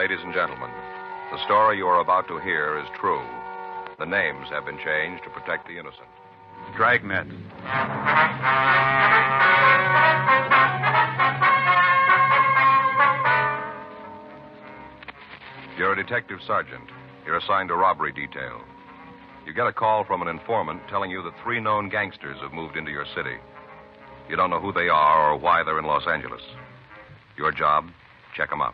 ladies and gentlemen. The story you are about to hear is true. The names have been changed to protect the innocent. Dragnet. You're a detective sergeant. You're assigned to robbery detail. You get a call from an informant telling you that 3 known gangsters have moved into your city. You don't know who they are or why they're in Los Angeles. Your job, check them out.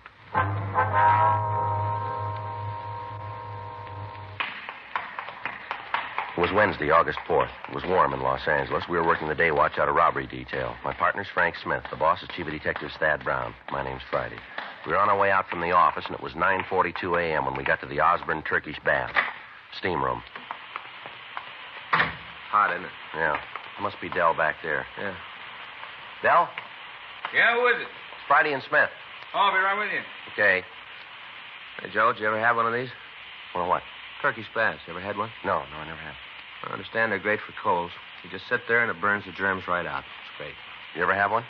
It was Wednesday, August 4th. It was warm in Los Angeles. We were working the day watch out of robbery detail. My partner's Frank Smith. The boss is Chief of Detectives Thad Brown. My name's Friday. We were on our way out from the office, and it was 9:42 a.m. when we got to the Osborne Turkish Bath. Steam room. Hot, isn't it? Yeah. Must be Dell back there. Yeah. Dell? Yeah, who is it? It's Friday and Smith. Oh, I'll be right with you. Okay. Hey, Joe, did you ever have one of these? Well, what? Turkish baths. You ever had one? No, I never have. I understand they're great for colds. You just sit there and it burns the germs right out. It's great. You ever have one?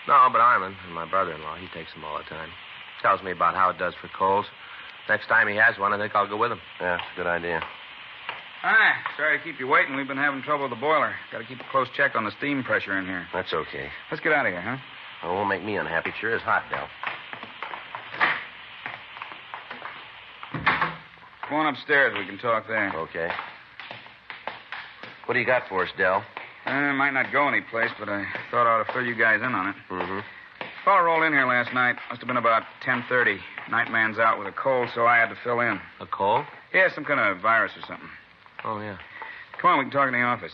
No, but Armin, my brother-in-law, he takes them all the time. Tells me about how it does for colds. Next time he has one, I think I'll go with him. Yeah, it's a good idea. Hi. Sorry to keep you waiting. We've been having trouble with the boiler. Got to keep a close check on the steam pressure in here. That's okay. Let's get out of here, huh? Well, it won't make me unhappy. It sure is hot, Dell. Go on upstairs. We can talk there. Okay. What do you got for us, Dell? Might not go anyplace, but I thought I ought to fill you guys in on it. Mm-hmm. Fellow rolled in here last night. Must have been about 10:30. Nightman's out with a cold, so I had to fill in. A cold? Yeah, some kind of virus or something. Oh, yeah. Come on, we can talk in the office.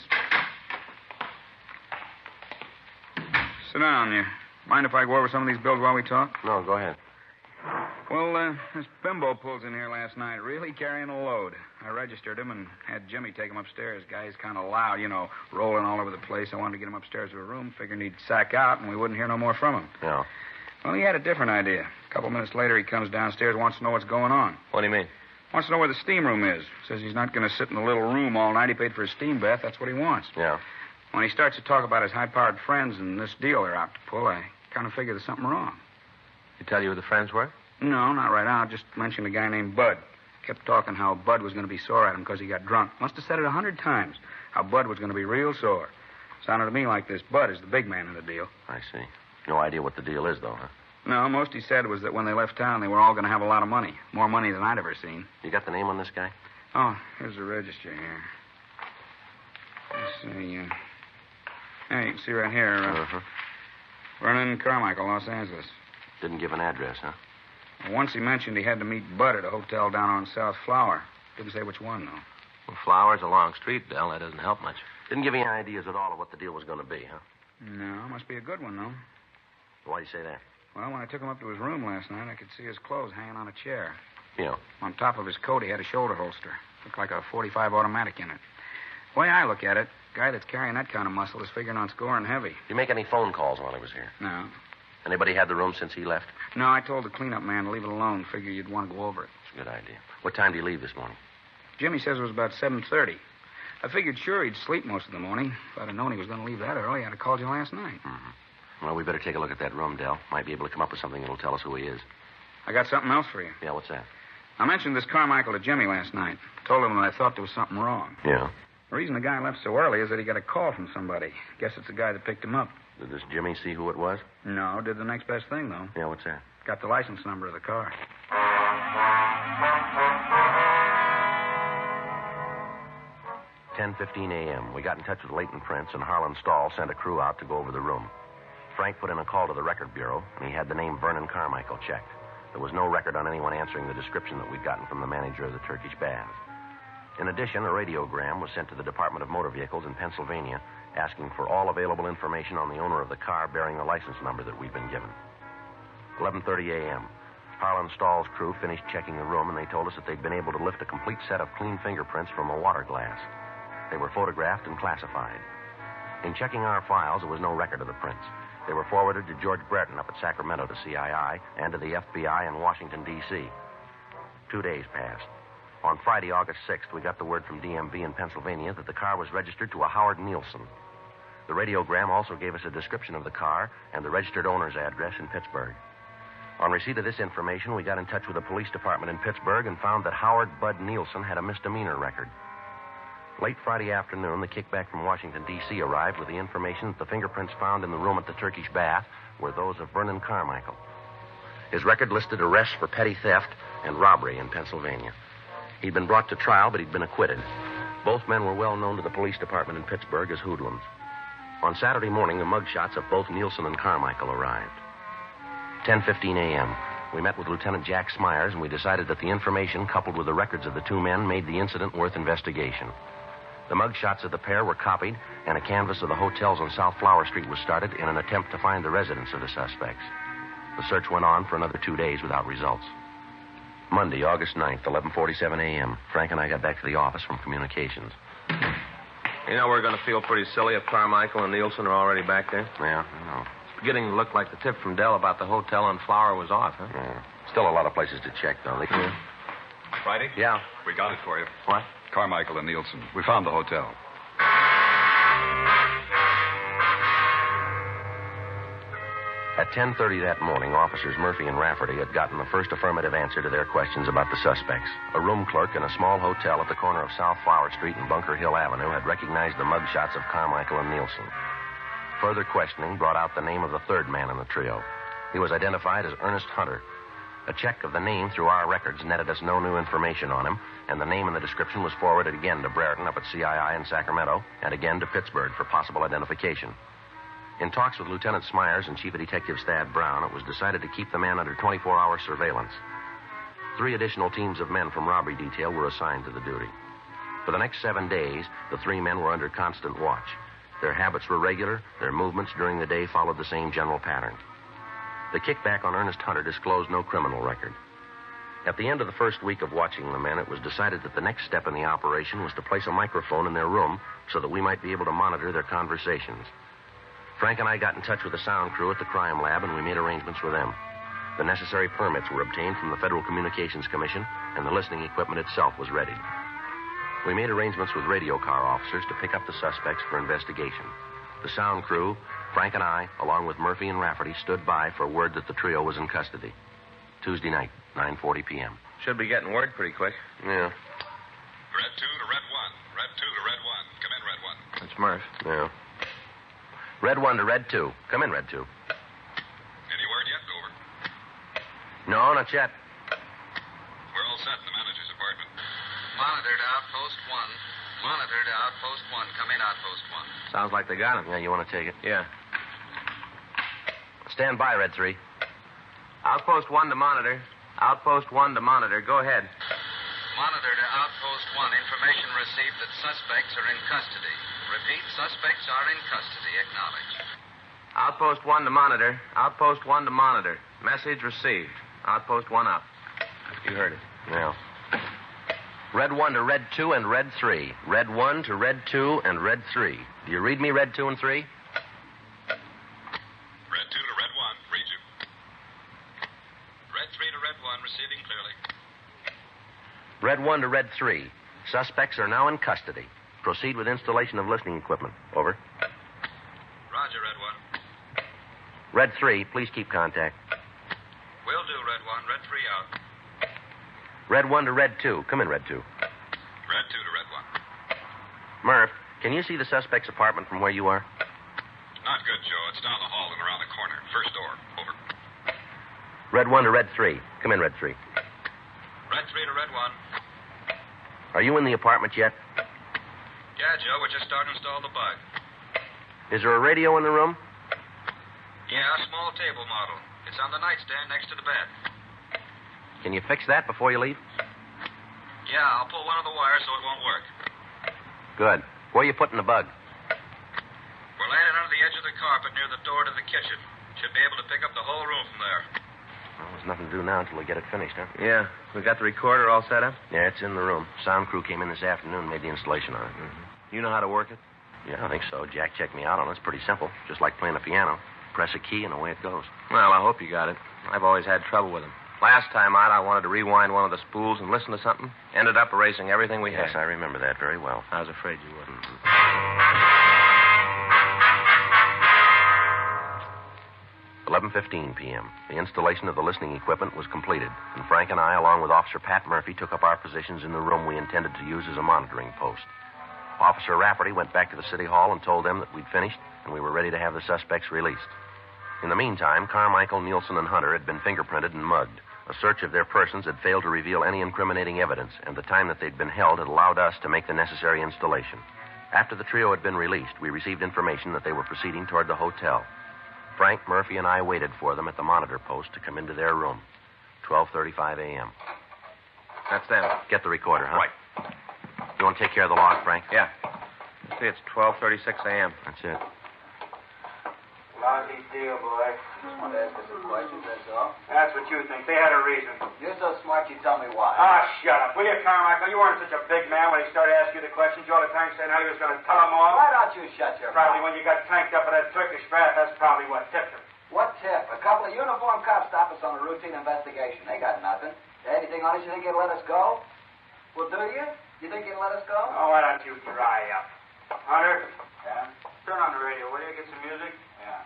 Sit down. You mind if I go over some of these bills while we talk? No, go ahead. Well, this bimbo pulls in here last night, really carrying a load. I registered him and had Jimmy take him upstairs. Guy's kind of loud, rolling all over the place. I wanted to get him upstairs to a room, figuring he'd sack out, and we wouldn't hear no more from him. Yeah. Well, he had a different idea. A couple minutes later, he comes downstairs, wants to know what's going on. What do you mean? Wants to know where the steam room is. Says he's not going to sit in the little room all night. He paid for a steam bath. That's what he wants. Yeah. When he starts to talk about his high-powered friends and this deal they're out to pull, I kind of figure there's something wrong. He tell you who the friends were? No, not right now. Just mentioned a guy named Bud. Kept talking how Bud was going to be sore at him because he got drunk. Must have said it 100 times. How Bud was going to be real sore. Sounded to me like this Bud is the big man in the deal. I see. No idea what the deal is, though, huh? No, most he said was that when they left town, they were all going to have a lot of money. More money than I'd ever seen. You got the name on this guy? Oh, here's the register here. Let's see. Hey, you can see right here. Vernon Carmichael, Los Angeles. Didn't give an address, huh? Once he mentioned he had to meet Bud at a hotel down on South Flower. Didn't say which one, though. Well, Flower's a long street, Dell. That doesn't help much. Didn't give you any ideas at all of what the deal was going to be, huh? No, must be a good one, though. Why'd you say that? Well, when I took him up to his room last night, I could see his clothes hanging on a chair. Yeah. On top of his coat, he had a shoulder holster. Looked like a .45 automatic in it. The way I look at it, a guy that's carrying that kind of muscle is figuring on scoring heavy. Did you make any phone calls while he was here? No. Anybody had the room since he left? No, I told the cleanup man to leave it alone. Figure you'd want to go over it. It's a good idea. What time did you leave this morning? Jimmy says it was about 7:30. I figured sure he'd sleep most of the morning. If I'd have known he was going to leave that early, I'd have called you last night. Mm-hmm. Well, we better take a look at that room, Dell. Might be able to come up with something that'll tell us who he is. I got something else for you. Yeah, what's that? I mentioned this Carmichael to Jimmy last night. Told him that I thought there was something wrong. Yeah? The reason the guy left so early is that he got a call from somebody. Guess it's the guy that picked him up. Did this Jimmy see who it was? No, did the next best thing, though. Yeah, what's that? Got the license number of the car. 10:15 a.m. We got in touch with Leighton Prince, and Harlan Stahl sent a crew out to go over the room. Frank put in a call to the record bureau, and he had the name Vernon Carmichael checked. There was no record on anyone answering the description that we'd gotten from the manager of the Turkish Bath. In addition, a radiogram was sent to the Department of Motor Vehicles in Pennsylvania, asking for all available information on the owner of the car bearing the license number that we'd been given. 11:30 a.m. Harlan Stahl's crew finished checking the room, and they told us that they'd been able to lift a complete set of clean fingerprints from a water glass. They were photographed and classified. In checking our files, there was no record of the prints. They were forwarded to George Breton up at Sacramento to CII and to the FBI in Washington, D.C. 2 days passed. On Friday, August 6th, we got the word from DMV in Pennsylvania that the car was registered to a Howard Nielsen. The radiogram also gave us a description of the car and the registered owner's address in Pittsburgh. On receipt of this information, we got in touch with the police department in Pittsburgh and found that Howard Bud Nielsen had a misdemeanor record. Late Friday afternoon, the kickback from Washington, D.C. arrived with the information that the fingerprints found in the room at the Turkish Bath were those of Vernon Carmichael. His record listed arrests for petty theft and robbery in Pennsylvania. He'd been brought to trial, but he'd been acquitted. Both men were well known to the police department in Pittsburgh as hoodlums. On Saturday morning, the mugshots of both Nielsen and Carmichael arrived. 10:15 a.m., we met with Lieutenant Jack Smyers, and we decided that the information, coupled with the records of the two men, made the incident worth investigation. The mugshots of the pair were copied, and a canvass of the hotels on South Flower Street was started in an attempt to find the residence of the suspects. The search went on for another 2 days without results. Monday, August 9th, 11:47 a.m., Frank and I got back to the office from communications. You know, we're going to feel pretty silly if Carmichael and Nielsen are already back there. Yeah, I know. It's beginning to look like the tip from Dell about the hotel on Flower was off, huh? Yeah. Still a lot of places to check, though. Friday? Yeah. We got it for you. What? Carmichael and Nielsen. We found the hotel. At 10:30 that morning, officers Murphy and Rafferty had gotten the first affirmative answer to their questions about the suspects. A room clerk in a small hotel at the corner of South Flower Street and Bunker Hill Avenue had recognized the mugshots of Carmichael and Nielsen. Further questioning brought out the name of the third man in the trio. He was identified as Ernest Hunter. A check of the name through our records netted us no new information on him, and the name and the description was forwarded again to Brereton up at CII in Sacramento and again to Pittsburgh for possible identification. In talks with Lieutenant Smyers and Chief of Detectives Thad Brown, it was decided to keep the man under 24-hour surveillance. 3 additional teams of men from robbery detail were assigned to the duty. For the next 7 days, the 3 men were under constant watch. Their habits were regular. Their movements during the day followed the same general pattern. The kickback on Ernest Hunter disclosed no criminal record. At the end of the first week of watching the men, it was decided that the next step in the operation was to place a microphone in their room so that we might be able to monitor their conversations. Frank and I got in touch with the sound crew at the crime lab, and we made arrangements with them. The necessary permits were obtained from the Federal Communications Commission, and the listening equipment itself was ready. We made arrangements with radio car officers to pick up the suspects for investigation. The sound crew, Frank and I, along with Murphy and Rafferty, stood by for word that the trio was in custody. Tuesday night, 9:40 p.m. Should be getting word pretty quick. Yeah. Red 2 to Red 1. Red 2 to Red 1. Come in, Red 1. That's Murph. Yeah. Red 1 to Red 2. Come in, Red 2. Any word yet? Over. No, not yet. We're all set in the manager's apartment. Monitor to Outpost 1. Monitor to Outpost 1. Come in, Outpost 1. Sounds like they got him. Yeah, you want to take it? Yeah. Stand by, Red 3. Outpost 1 to monitor. Outpost 1 to monitor. Go ahead. Monitor to Outpost 1. Information received that suspects are in custody. Repeat, suspects are in custody. Acknowledge. Outpost 1 to monitor. Outpost 1 to monitor. Message received. Outpost 1 up. You heard it. Yeah. Red 1 to Red 2 and Red 3. Red 1 to Red 2 and Red 3. Do you read me, Red 2 and 3? Red 2 to Red 1. Read you. Red 3 to Red 1. Receiving clearly. Red 1 to Red 3. Suspects are now in custody. Proceed with installation of listening equipment. Over. Roger, Red 1. Red 3, please keep contact. Will do, Red 1. Red 3 out. Red 1 to Red 2. Come in, Red 2. Red 2 to Red 1. Murph, can you see the suspect's apartment from where you are? Not good, Joe. It's down the hall and around the corner. First door. Over. Red 1 to Red 3. Come in, Red 3. Red 3 to Red 1. Are you in the apartment yet? Yeah, Joe. We're just starting to install the bug. Is there a radio in the room? Yeah, a small table model. It's on the nightstand next to the bed. Can you fix that before you leave? Yeah, I'll pull one of the wires so it won't work. Good. Where are you putting the bug? We're laying it under the edge of the carpet near the door to the kitchen. Should be able to pick up the whole room from there. Well, there's nothing to do now until we get it finished, huh? Yeah. We got the recorder all set up? Yeah, it's in the room. Sound crew came in this afternoon and made the installation on it. You know how to work it? Yeah, I think so. Jack checked me out on it. It's pretty simple. Just like playing a piano. Press a key and away it goes. Well, I hope you got it. I've always had trouble with them. Last time out, I wanted to rewind one of the spools and listen to something. Ended up erasing everything we had. Yes, I remember that very well. I was afraid you wouldn't. 11:15 p.m. The installation of the listening equipment was completed, and Frank and I, along with Officer Pat Murphy, took up our positions in the room we intended to use as a monitoring post. Officer Rafferty went back to the city hall and told them that we'd finished and we were ready to have the suspects released. In the meantime, Carmichael, Nielsen, and Hunter had been fingerprinted and mugged. A search of their persons had failed to reveal any incriminating evidence, and the time that they'd been held had allowed us to make the necessary installation. After the trio had been released, we received information that they were proceeding toward the hotel. Frank, Murphy, and I waited for them at the monitor post to come into their room. 12:35 a.m. That's them. Get the recorder, huh? Right. You want to take care of the log, Frank? Yeah. See, it's 12:36 a.m. That's it. Lousy deal, boy. Just wanted to ask you some questions, that's all. That's what you think. They had a reason. You're so smart, you tell me why. Ah, shut up. Will you, Carmichael? You weren't such a big man when he started asking you the questions. You all the time saying how he was going to tell them all. Why don't you shut your Probably mouth? when you got tanked up in that Turkish bath, that's probably what tipped him. What tip? A couple of uniformed cops stop us on a routine investigation. They got nothing. Anything on us, you think you'd let us go? Well, do you? You think you'd let us go? Oh, why don't you dry up? Hunter, Yeah? turn on the radio, will you? Get some music. Yeah.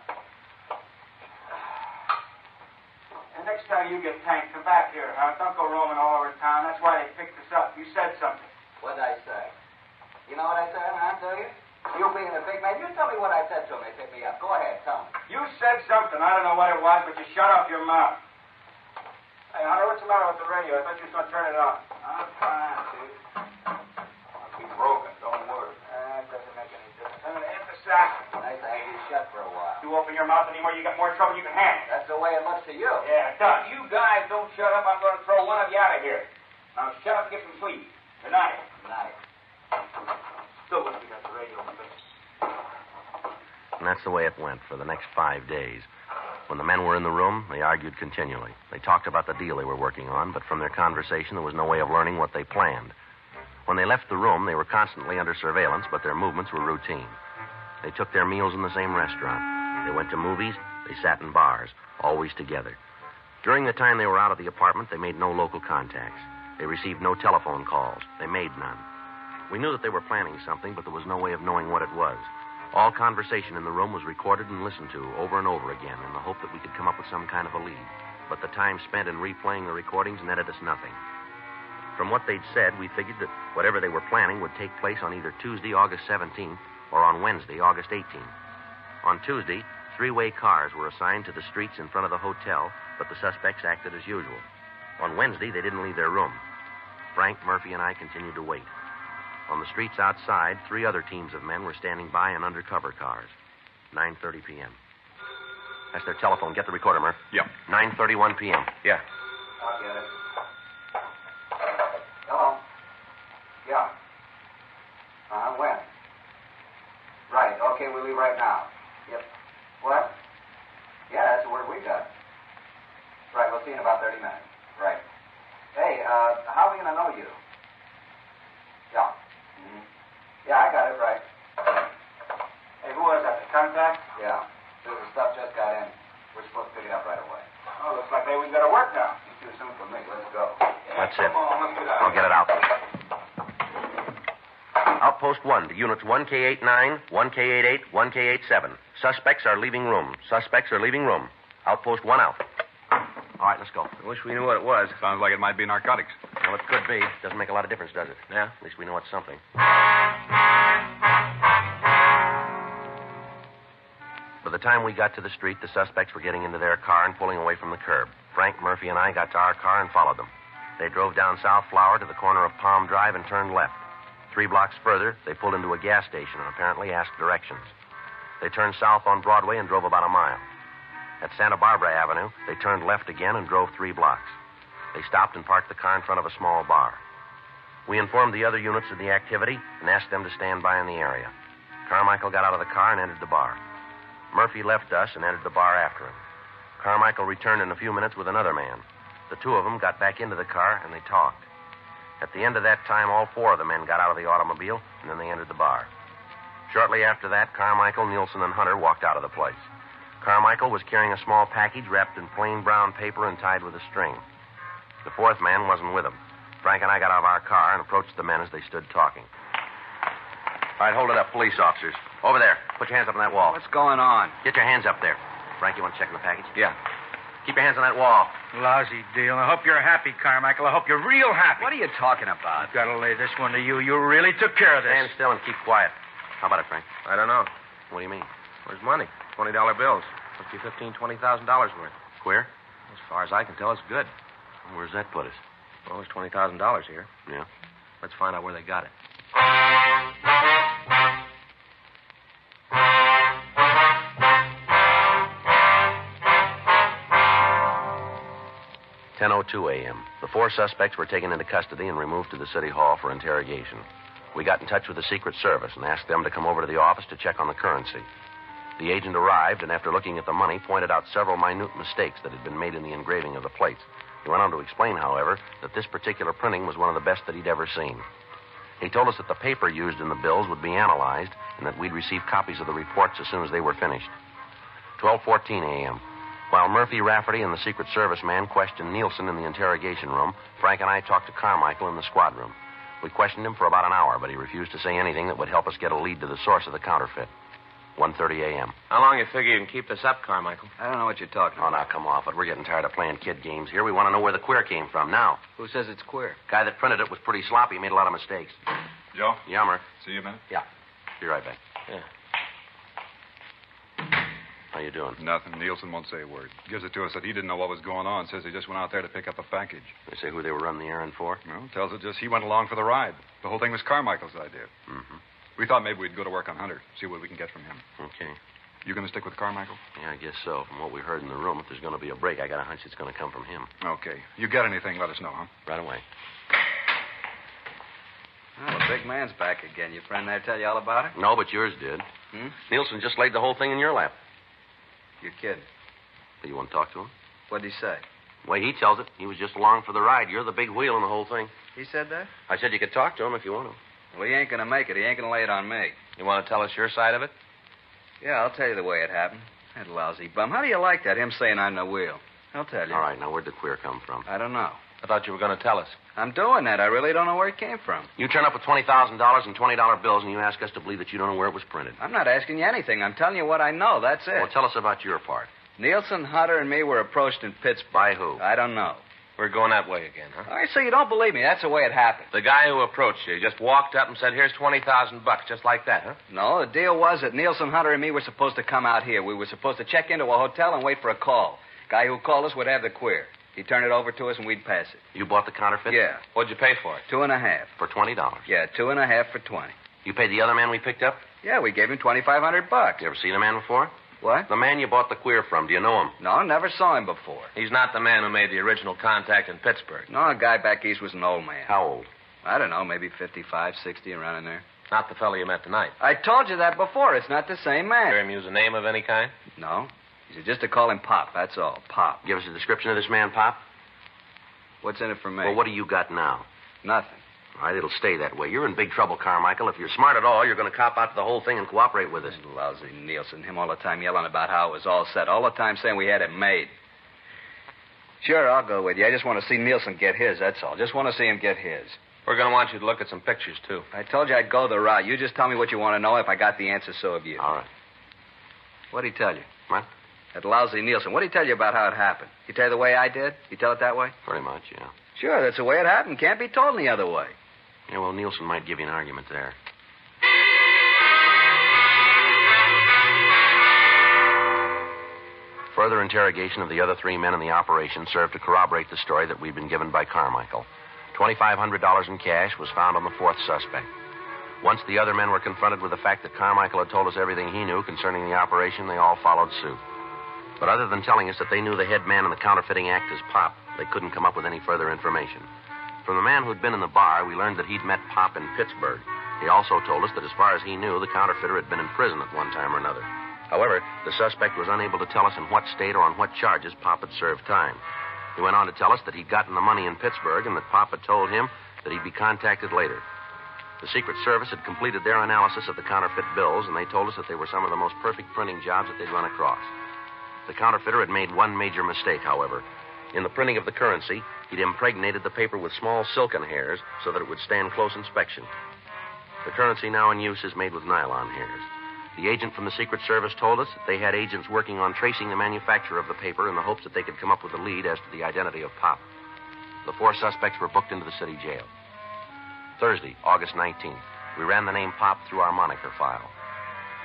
And next time you get tanked, come back here, huh? Don't go roaming all over town. That's why they picked us up. You said something. What'd I say? You know what I said, huh? Do you? You being a big man, you tell me what I said to him. They picked me up. Go ahead, tell me. You said something. I don't know what it was, but you shut off your mouth. Hey, Hunter, what's the matter with the radio? I thought you was going to turn it on. I'm fine, dude. Must be broken. Don't worry. It doesn't make any difference. I'm going to hit the sack. Nice to have you shut for a while. You open your mouth anymore, you got more trouble you can handle. That's the way it looks to you. Yeah, it does. You guys don't shut up, I'm going to throw one of you out of here. Now shut up and get some sleep. Good night. Nice. Still wish we got the radio on. And that's the way it went for the next 5 days. When the men were in the room, they argued continually. They talked about the deal they were working on, but from their conversation, there was no way of learning what they planned. When they left the room, they were constantly under surveillance, but their movements were routine. They took their meals in the same restaurant. They went to movies. They sat in bars, always together. During the time they were out of the apartment, they made no local contacts. They received no telephone calls. They made none. We knew that they were planning something, but there was no way of knowing what it was. All conversation in the room was recorded and listened to over and over again in the hope that we could come up with some kind of a lead. But the time spent in replaying the recordings netted us nothing. From what they'd said, we figured that whatever they were planning would take place on either Tuesday, August 17th, or on Wednesday, August 18th. On Tuesday, three-way cars were assigned to the streets in front of the hotel, but the suspects acted as usual. On Wednesday, they didn't leave their room. Frank, Murphy, and I continued to wait. On the streets outside, 3 other teams of men were standing by in undercover cars. 9:30 p.m. That's their telephone. Get the recorder, Murph. Yep. 9:31 p.m. Yeah. I'll get it. Hello? Yeah. When? Right. Okay, we'll leave right now. Yep. What? Yeah, that's the word we got. Right, we'll see you in about 30 minutes. Right. Hey, how are we going to know you? Yeah. Mm-hmm. Yeah, I got it, right. Hey, who was that? The contact? Yeah. The stuff just got in. We're supposed to pick it up right away. Oh, looks like maybe we got to work now. It's too soon for me. Let's go. That's it. Come on, let's get out. I'll get it out. Outpost 1 to units 1K89, 1K88, 1K87. Suspects are leaving room. Suspects are leaving room. Outpost 1 out. All right, let's go. I wish we knew what it was. Sounds like it might be narcotics. Well, it could be. Doesn't make a lot of difference, does it? Yeah? At least we know it's something. By the time we got to the street, the suspects were getting into their car and pulling away from the curb. Frank, Murphy, and I got to our car and followed them. They drove down South Flower to the corner of Palm Drive and turned left. 3 blocks further, they pulled into a gas station and apparently asked directions. They turned south on Broadway and drove about a mile. At Santa Barbara Avenue, they turned left again and drove 3 blocks. They stopped and parked the car in front of a small bar. We informed the other units of the activity and asked them to stand by in the area. Carmichael got out of the car and entered the bar. Murphy left us and entered the bar after him. Carmichael returned in a few minutes with another man. The 2 of them got back into the car and they talked. At the end of that time, all 4 of the men got out of the automobile and then they entered the bar. Shortly after that, Carmichael, Nielsen, and Hunter walked out of the place. Carmichael was carrying a small package wrapped in plain brown paper and tied with a string. The 4th man wasn't with him. Frank and I got out of our car and approached the men as they stood talking. All right, hold it up, police officers. Over there. Put your hands up on that wall. What's going on? Get your hands up there. Frank, you want to check in the package? Yeah. Keep your hands on that wall. Lousy deal. I hope you're happy, Carmichael. I hope you're real happy. What are you talking about? I've got to lay this one to you. You really took care of this. Stand still and keep quiet. How about it, Frank? I don't know. What do you mean? Where's money? $20 bills. Must be $15,000, $20,000 worth. Queer? As far as I can tell, it's good. Where's that put us? Well, there's $20,000 here. Yeah. Let's find out where they got it. 10:02 a.m. The 4 suspects were taken into custody and removed to the city hall for interrogation. We got in touch with the Secret Service and asked them to come over to the office to check on the currency. The agent arrived and, after looking at the money, pointed out several minute mistakes that had been made in the engraving of the plates. He went on to explain, however, that this particular printing was one of the best that he'd ever seen. He told us that the paper used in the bills would be analyzed and that we'd receive copies of the reports as soon as they were finished. 12:14 a.m. While Murphy, Rafferty, and the Secret Service man questioned Nielsen in the interrogation room, Frank and I talked to Carmichael in the squad room. We questioned him for about an hour, but he refused to say anything that would help us get a lead to the source of the counterfeit. 1:30 a.m. How long you figure you can keep this up, Carmichael? I don't know what you're talking Oh, about. now, come off it. We're getting tired of playing kid games here. We want to know where the queer came from now. Who says it's queer? Guy that printed it was pretty sloppy. He made a lot of mistakes. Joe? Yummer. See you a minute? Yeah. Be right back. Yeah. How you doing? Nothing. Nielsen won't say a word. Gives it to us that he didn't know what was going on. Says he just went out there to pick up a package. They say who they were running the errand for? Well, tells it just he went along for the ride. The whole thing was Carmichael's idea. Mm-hmm. We thought maybe we'd go to work on Hunter, see what we can get from him. Okay. You going to stick with Carmichael? Yeah, I guess so. From what we heard in the room, if there's going to be a break, I got a hunch it's going to come from him. Okay. You get anything, let us know, huh? Right away. Oh, the big man's back again. Your friend there tell you all about it? No, but yours did. Hmm? Nielsen just laid the whole thing in your lap. You're kidding. Do you want to talk to him? What'd he say? The way he tells it, he was just along for the ride. You're the big wheel in the whole thing. He said that? I said you could talk to him if you want to. Well, he ain't going to make it. He ain't going to lay it on me. You want to tell us your side of it? Yeah, I'll tell you the way it happened. That lousy bum. How do you like that, him saying I'm the wheel? I'll tell you. All right, now where'd the queer come from? I don't know. I thought you were going to tell us. I'm doing that. I really don't know where it came from. You turn up with $20,000 in $20 bills, and you ask us to believe that you don't know where it was printed. I'm not asking you anything. I'm telling you what I know. That's it. Well, tell us about your part. Nielsen, Hunter, and me were approached in Pittsburgh. By who? I don't know. We're going that way again, huh? All right, so you don't believe me. That's the way it happened. The guy who approached you just walked up and said, here's $20,000, just like that, huh? No, the deal was that Nielsen, Hunter, and me were supposed to come out here. We were supposed to check into a hotel and wait for a call. Guy who called us would have the queer. He'd turn it over to us and we'd pass it. You bought the counterfeit? Yeah. What'd you pay for it? 2.5. For $20? Yeah, 2.5 for 20. You paid the other man we picked up? Yeah, we gave him $2,500. You ever seen a man before? What? The man you bought the queer from, do you know him? No, never saw him before. He's not the man who made the original contact in Pittsburgh. No, a guy back east was an old man. How old? I don't know, maybe 55, 60, around in there. Not the fellow you met tonight. I told you that before. It's not the same man. Hear him use a name of any kind? No. He said just to call him Pop, that's all. Pop. Give us a description of this man, Pop. What's in it for me? Well, what do you got now? Nothing. All right, it'll stay that way. You're in big trouble, Carmichael. If you're smart at all, you're going to cop out to the whole thing and cooperate with us. Lousy Nielsen. Him all the time yelling about how it was all set. All the time saying we had it made. Sure, I'll go with you. I just want to see Nielsen get his, that's all. Just want to see him get his. We're going to want you to look at some pictures, too. I told you I'd go the route. You just tell me what you want to know. If I got the answer, so have you. All right. What'd he tell you? What? That lousy Nielsen. What'd he tell you about how it happened? He tell you the way I did? You tell it that way? Pretty much, yeah. Sure, that's the way it happened. Can't be told any other way. Yeah, well, Nielsen might give you an argument there. Further interrogation of the other 3 men in the operation served to corroborate the story that we'd been given by Carmichael. $2,500 in cash was found on the 4th suspect. Once the other men were confronted with the fact that Carmichael had told us everything he knew concerning the operation, they all followed suit. But other than telling us that they knew the head man in the counterfeiting act as Pop, they couldn't come up with any further information. From the man who'd been in the bar, we learned that he'd met Pop in Pittsburgh. He also told us that as far as he knew, the counterfeiter had been in prison at one time or another. However, the suspect was unable to tell us in what state or on what charges Pop had served time. He went on to tell us that he'd gotten the money in Pittsburgh and that Pop had told him that he'd be contacted later. The Secret Service had completed their analysis of the counterfeit bills, and they told us that they were some of the most perfect printing jobs that they'd run across. The counterfeiter had made one major mistake, however. In the printing of the currency, he'd impregnated the paper with small silken hairs so that it would stand close inspection. The currency now in use is made with nylon hairs. The agent from the Secret Service told us that they had agents working on tracing the manufacturer of the paper in the hopes that they could come up with a lead as to the identity of Pop. The 4 suspects were booked into the city jail. Thursday, August 19th, we ran the name Pop through our moniker file.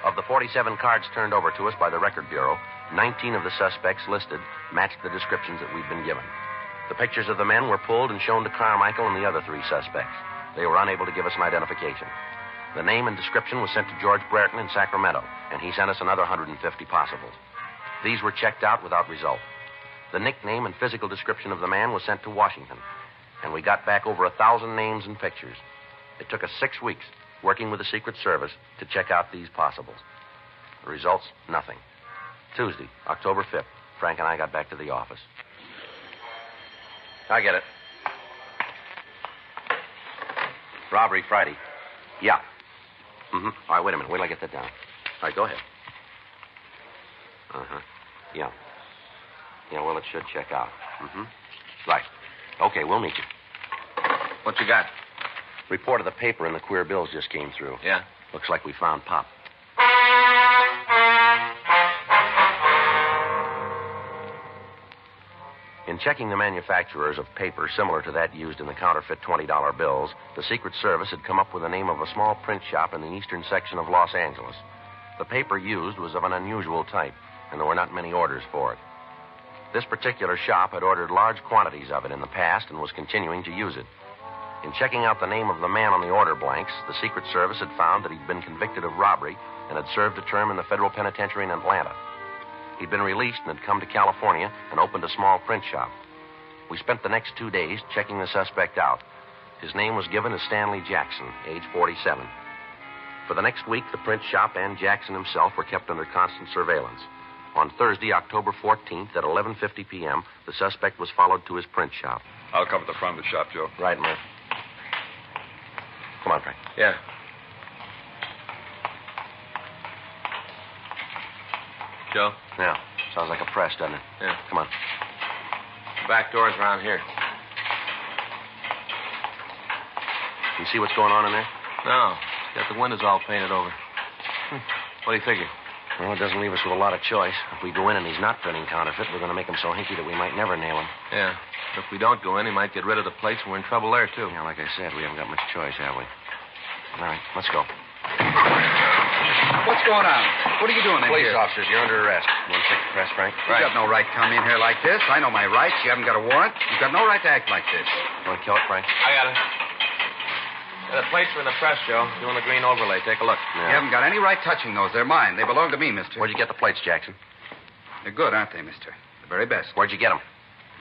Of the 47 cards turned over to us by the Record Bureau, 19 of the suspects listed matched the descriptions that we'd been given. The pictures of the men were pulled and shown to Carmichael and the other 3 suspects. They were unable to give us an identification. The name and description was sent to George Brereton in Sacramento, and he sent us another 150 possibles. These were checked out without result. The nickname and physical description of the man was sent to Washington, and we got back over 1,000 names and pictures. It took us 6 weeks, working with the Secret Service, to check out these possibles. The results, nothing. Tuesday, October 5th, Frank and I got back to the office. I get it. Robbery Friday. Yeah. Mm-hmm. All right, wait a minute. Wait till I get that down. All right, go ahead. Uh-huh. Yeah. Yeah, well, it should check out. Mm-hmm. Right. Okay, we'll meet you. What you got? Report of the paper and the queer bills just came through. Yeah? Looks like we found Pop. In checking the manufacturers of paper similar to that used in the counterfeit $20 bills, the Secret Service had come up with the name of a small print shop in the eastern section of Los Angeles. The paper used was of an unusual type, and there were not many orders for it. This particular shop had ordered large quantities of it in the past and was continuing to use it. In checking out the name of the man on the order blanks, the Secret Service had found that he'd been convicted of robbery and had served a term in the federal penitentiary in Atlanta. He'd been released and had come to California and opened a small print shop. We spent the next 2 days checking the suspect out. His name was given as Stanley Jackson, age 47. For the next week, the print shop and Jackson himself were kept under constant surveillance. On Thursday, October 14th, at 11:50 p.m., the suspect was followed to his print shop. I'll cover the front of the shop, Joe. Right, Murph. Come on, Frank. Yeah. Joe? Yeah. Sounds like a press, doesn't it? Yeah. Come on. The back door's around here. You see what's going on in there? No. Got the windows all painted over. What do you figure? Well, it doesn't leave us with a lot of choice. If we go in and he's not printing counterfeit, we're going to make him so hinky that we might never nail him. Yeah. If we don't go in, he might get rid of the plates, and we're in trouble there, too. Yeah, like I said, we haven't got much choice, have we? All right, let's go. What's going on? What are you doing in Police here? officers, you're under arrest. You want to check the press, Frank? You got no right to come in here like this. I know my rights. You haven't got a warrant. You've got no right to act like this. You want to kill it, Frank? I got it. Yeah, the plates are in the press, Joe. Doing the green overlay. Take a look. You haven't got any right touching those. They're mine. They belong to me, mister. Where'd you get the plates, Jackson? They're good, aren't they, mister? The very best. Where'd you get them?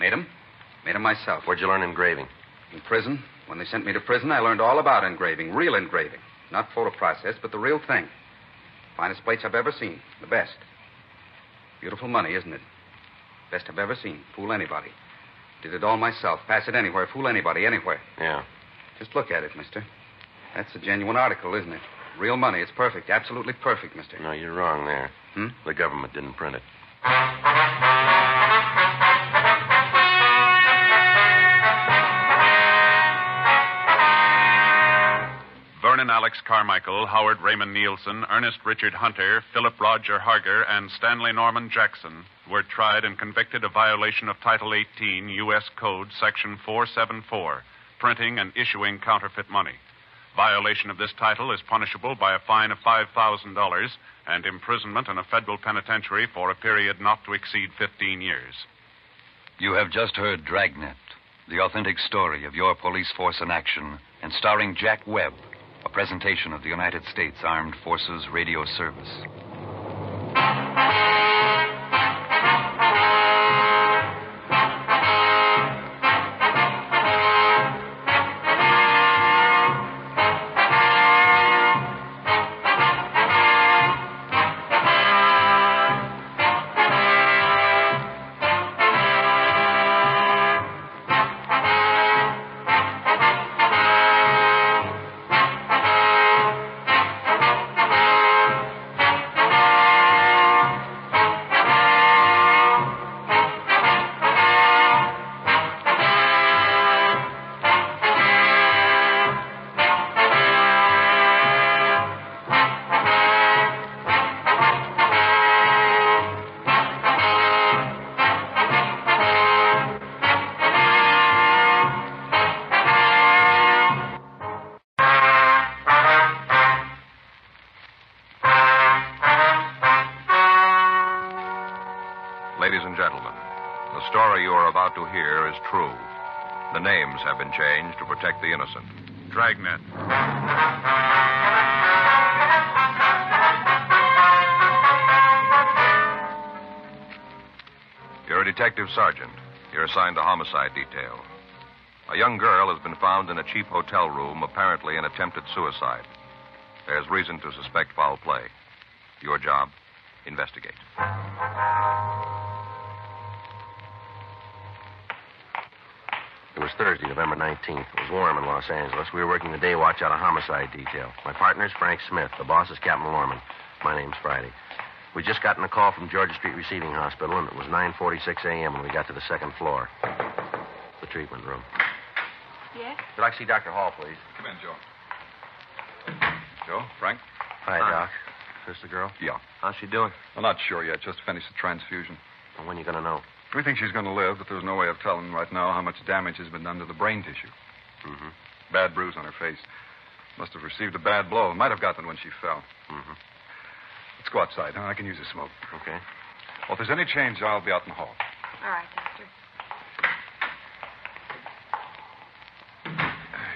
Made them? Made them myself. Where'd you learn engraving? In prison. When they sent me to prison, I learned all about engraving. Real engraving. Not photo process, but the real thing. Finest plates I've ever seen. The best. Beautiful money, isn't it? Best I've ever seen. Fool anybody. Did it all myself. Pass it anywhere. Fool anybody, anywhere. Yeah. Just look at it, mister. That's a genuine article, isn't it? Real money. It's perfect. Absolutely perfect, mister. No, you're wrong there. Hmm? The government didn't print it. Vernon Alex Carmichael, Howard Raymond Nielsen, Ernest Richard Hunter, Philip Roger Harger, and Stanley Norman Jackson were tried and convicted of violation of Title 18, U.S. Code, Section 474, printing and issuing counterfeit money. Violation of this title is punishable by a fine of $5,000 and imprisonment in a federal penitentiary for a period not to exceed 15 years. You have just heard Dragnet, the authentic story of your police force in action, and starring Jack Webb, a presentation of the United States Armed Forces Radio Service. Ladies and gentlemen, the story you are about to hear is true. The names have been changed to protect the innocent. Dragnet. You're a detective sergeant. You're assigned to homicide detail. A young girl has been found in a cheap hotel room, apparently an attempted suicide. There's reason to suspect foul play. Your job, investigate. It was Thursday, November 19th. It was warm in Los Angeles. We were working the day watch out of homicide detail. My partner's Frank Smith. The boss is Captain Lorman. My name's Friday. We'd just gotten a call from Georgia Street Receiving Hospital, and it was 9:46 a.m. when we got to the second floor. The treatment room. Yes? Would like to see Dr. Hall, please? Come in, Joe. Joe, Frank? Hi, Hi. Doc. Is this the girl? Yeah. How's she doing? I'm not sure yet. Just finished the transfusion. Well, when are you going to know? We think she's going to live, but there's no way of telling right now how much damage has been done to the brain tissue. Mm-hmm. Bad bruise on her face. Must have received a bad blow. Might have gotten it when she fell. Mm-hmm. Let's go outside, huh? I can use a smoke. Okay. Well, if there's any change, I'll be out in the hall. All right, Doctor.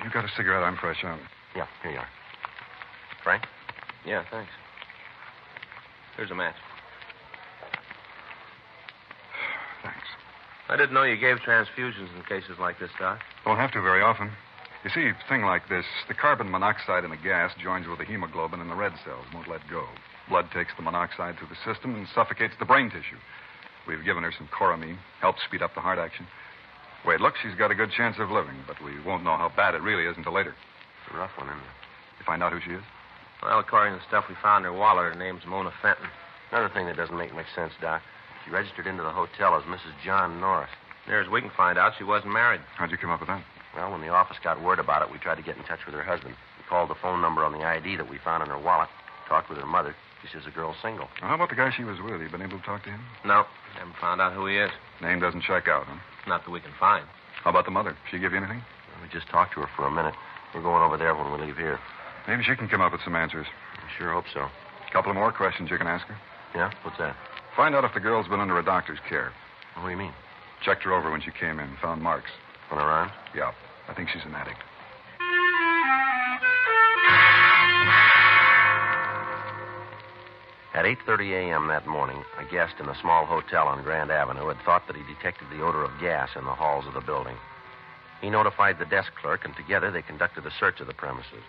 You got a cigarette? I'm fresh out. Yeah, here you are. Frank? Yeah, thanks. Here's a match. Thanks. I didn't know you gave transfusions in cases like this, Doc. Don't have to very often. You see, a thing like this, the carbon monoxide in the gas joins with the hemoglobin in the red cells, won't let go. Blood takes the monoxide through the system and suffocates the brain tissue. We've given her some coramine, helps speed up the heart action. Wait, look, she's got a good chance of living, but we won't know how bad it really is until later. It's a rough one, isn't it? You find out who she is? Well, according to the stuff we found in her wallet, her name's Mona Fenton. Another thing that doesn't make much sense, Doc. She registered into the hotel as Mrs. John Norris. Near as we can find out, she wasn't married. How'd you come up with that? Well, when the office got word about it, we tried to get in touch with her husband. We called the phone number on the ID that we found in her wallet, talked with her mother. She says the girl's single. Well, how about the guy she was with? You been able to talk to him? No, haven't found out who he is. Name doesn't check out, huh? Not that we can find. How about the mother? She give you anything? Well, we just talked to her for a minute. We're going over there when we leave here. Maybe she can come up with some answers. I sure hope so. A couple of more questions you can ask her. Yeah? What's that? Find out if the girl's been under a doctor's care. What do you mean? Checked her over when she came in. Found marks. On around? Yeah. I think she's an addict. At 8:30 a.m. that morning, a guest in a small hotel on Grand Avenue had thought that he detected the odor of gas in the halls of the building. He notified the desk clerk, and together they conducted a search of the premises.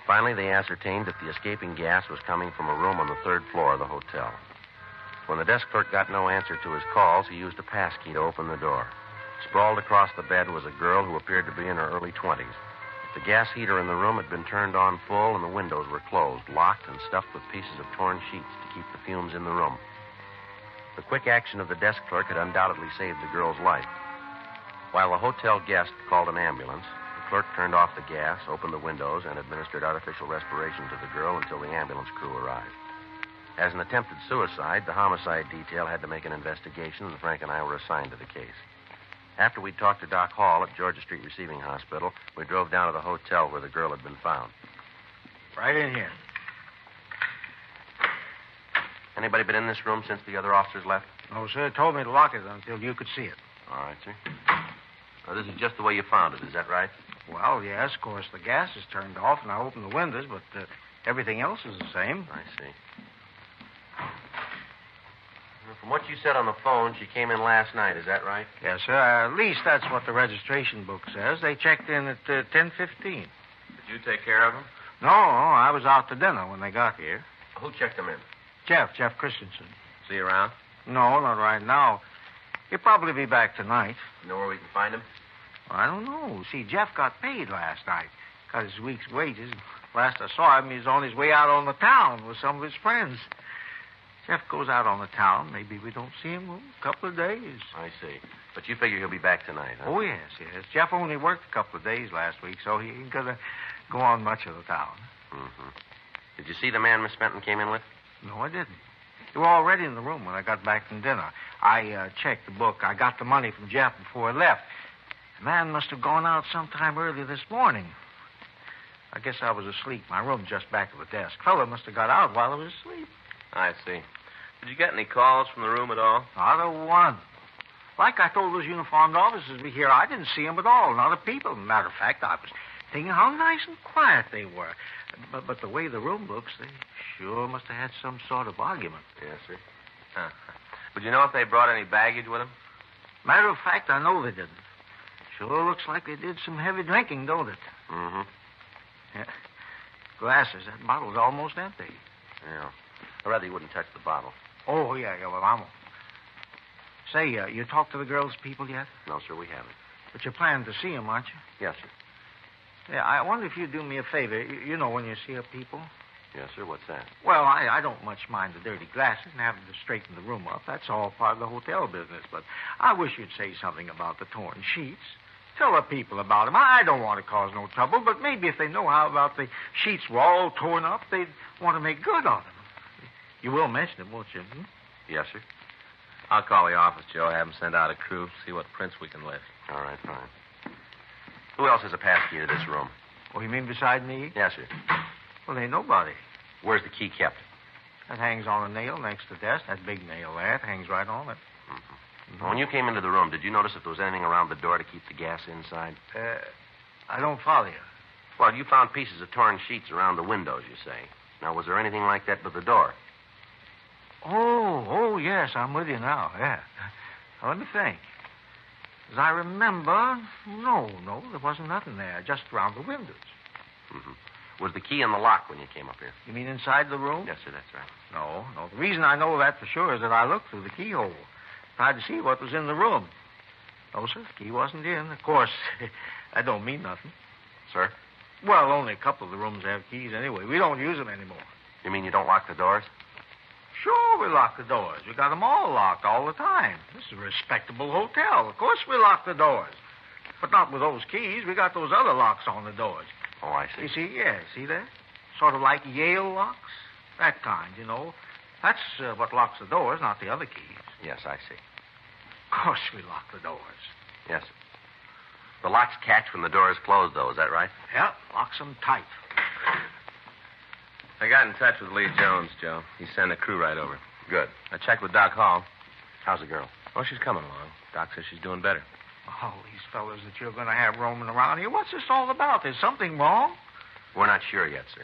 Finally, they ascertained that the escaping gas was coming from a room on the third floor of the hotel. When the desk clerk got no answer to his calls, he used a pass key to open the door. Sprawled across the bed was a girl who appeared to be in her early 20s. The gas heater in the room had been turned on full, and the windows were closed, locked, and stuffed with pieces of torn sheets to keep the fumes in the room. The quick action of the desk clerk had undoubtedly saved the girl's life. While the hotel guest called an ambulance, the clerk turned off the gas, opened the windows, and administered artificial respiration to the girl until the ambulance crew arrived. As an attempted suicide, the homicide detail had to make an investigation, and Frank and I were assigned to the case. After we'd talked to Doc Hall at Georgia Street Receiving Hospital, we drove down to the hotel where the girl had been found. Right in here. Anybody been in this room since the other officers left? No, sir. Told me to lock it until you could see it. All right, sir. Now, this is just the way you found it, is that right? Well, yes, of course. The gas is turned off, and I opened the windows, but everything else is the same. I see. From what you said on the phone, she came in last night, is that right? Yes, sir. At least that's what the registration book says. They checked in at 10:15. Did you take care of him? No, I was out to dinner when they got here. Who checked them in? Jeff Christensen. Is he around? No, not right now. He'll probably be back tonight. You know where we can find him? Well, I don't know. See, Jeff got paid last night. Got his week's wages. Last I saw him, he was on his way out on the town with some of his friends. Jeff goes out on the town. Maybe we don't see him a couple of days. I see. But you figure he'll be back tonight, huh? Oh, yes. Jeff only worked a couple of days last week, so he ain't going to go on much of the town. Mm-hmm. Did you see the man Miss Fenton came in with? No, I didn't. They were already in the room when I got back from dinner. I checked the book. I got the money from Jeff before I left. The man must have gone out sometime early this morning. I guess I was asleep. My room's just back of the desk. Fella must have got out while I was asleep. I see. Did you get any calls from the room at all? Not a one. Like I told those uniformed officers here, I didn't see them at all. Not a people. Matter of fact, I was thinking how nice and quiet they were. But the way the room looks, they sure must have had some sort of argument. Yes, sir. Huh. Would you know if they brought any baggage with them? Matter of fact, I know they didn't. Sure looks like they did some heavy drinking, don't it? Mm-hmm. Yeah. Glasses. That bottle's almost empty. Yeah. I'd rather you wouldn't touch the bottle. Oh, yeah, well, I won't. Say, you talked to the girls' people yet? No, sir, we haven't. But you're planning to see them, aren't you? Yes, sir. Yeah, I wonder if you'd do me a favor. You know when you see a people? Yes, sir. What's that? Well, I don't much mind the dirty glasses and having to straighten the room up. That's all part of the hotel business. But I wish you'd say something about the torn sheets. Tell the people about them. I don't want to cause no trouble, but maybe if they know how about the sheets were all torn up, they'd want to make good on them. You will mention it, won't you? Hmm? Yes, sir. I'll call the office, Joe. Have them send out a crew, see what prints we can lift. All right, fine. Who else has a pass key to this room? Oh, you mean beside me? Yes, sir. Well, there ain't nobody. Where's the key kept? That hangs on a nail next to the desk. That big nail there. It hangs right on it. Mm-hmm. When you came into the room, did you notice if there was anything around the door to keep the gas inside? I don't follow you. Well, you found pieces of torn sheets around the windows, you say. Now, was there anything like that with the door? Oh, yes, I'm with you now, yeah. Now, let me think. As I remember, no, there wasn't nothing there, just around the windows. Mm-hmm. Was the key in the lock when you came up here? You mean inside the room? Yes, sir, that's right. No. The reason I know that for sure is that I looked through the keyhole. Tried to see what was in the room. No, sir, the key wasn't in. Of course, that don't mean nothing. Sir? Well, only a couple of the rooms have keys anyway. We don't use them anymore. You mean you don't lock the doors? Sure, we lock the doors. We got them all locked all the time. This is a respectable hotel. Of course we lock the doors. But not with those keys. We got those other locks on the doors. Oh, I see. You see, yeah, see that? Sort of like Yale locks. That kind, you know. That's what locks the doors, not the other keys. Yes, I see. Of course we lock the doors. Yes, sir. The locks catch when the door is closed, though. Is that right? Yeah, locks them tight. I got in touch with Lee Jones, Joe. He sent a crew right over. Good. I checked with Doc Hall. How's the girl? Oh, she's coming along. Doc says she's doing better. Oh, these fellas that you're going to have roaming around here, what's this all about? There's something wrong? We're not sure yet, sir.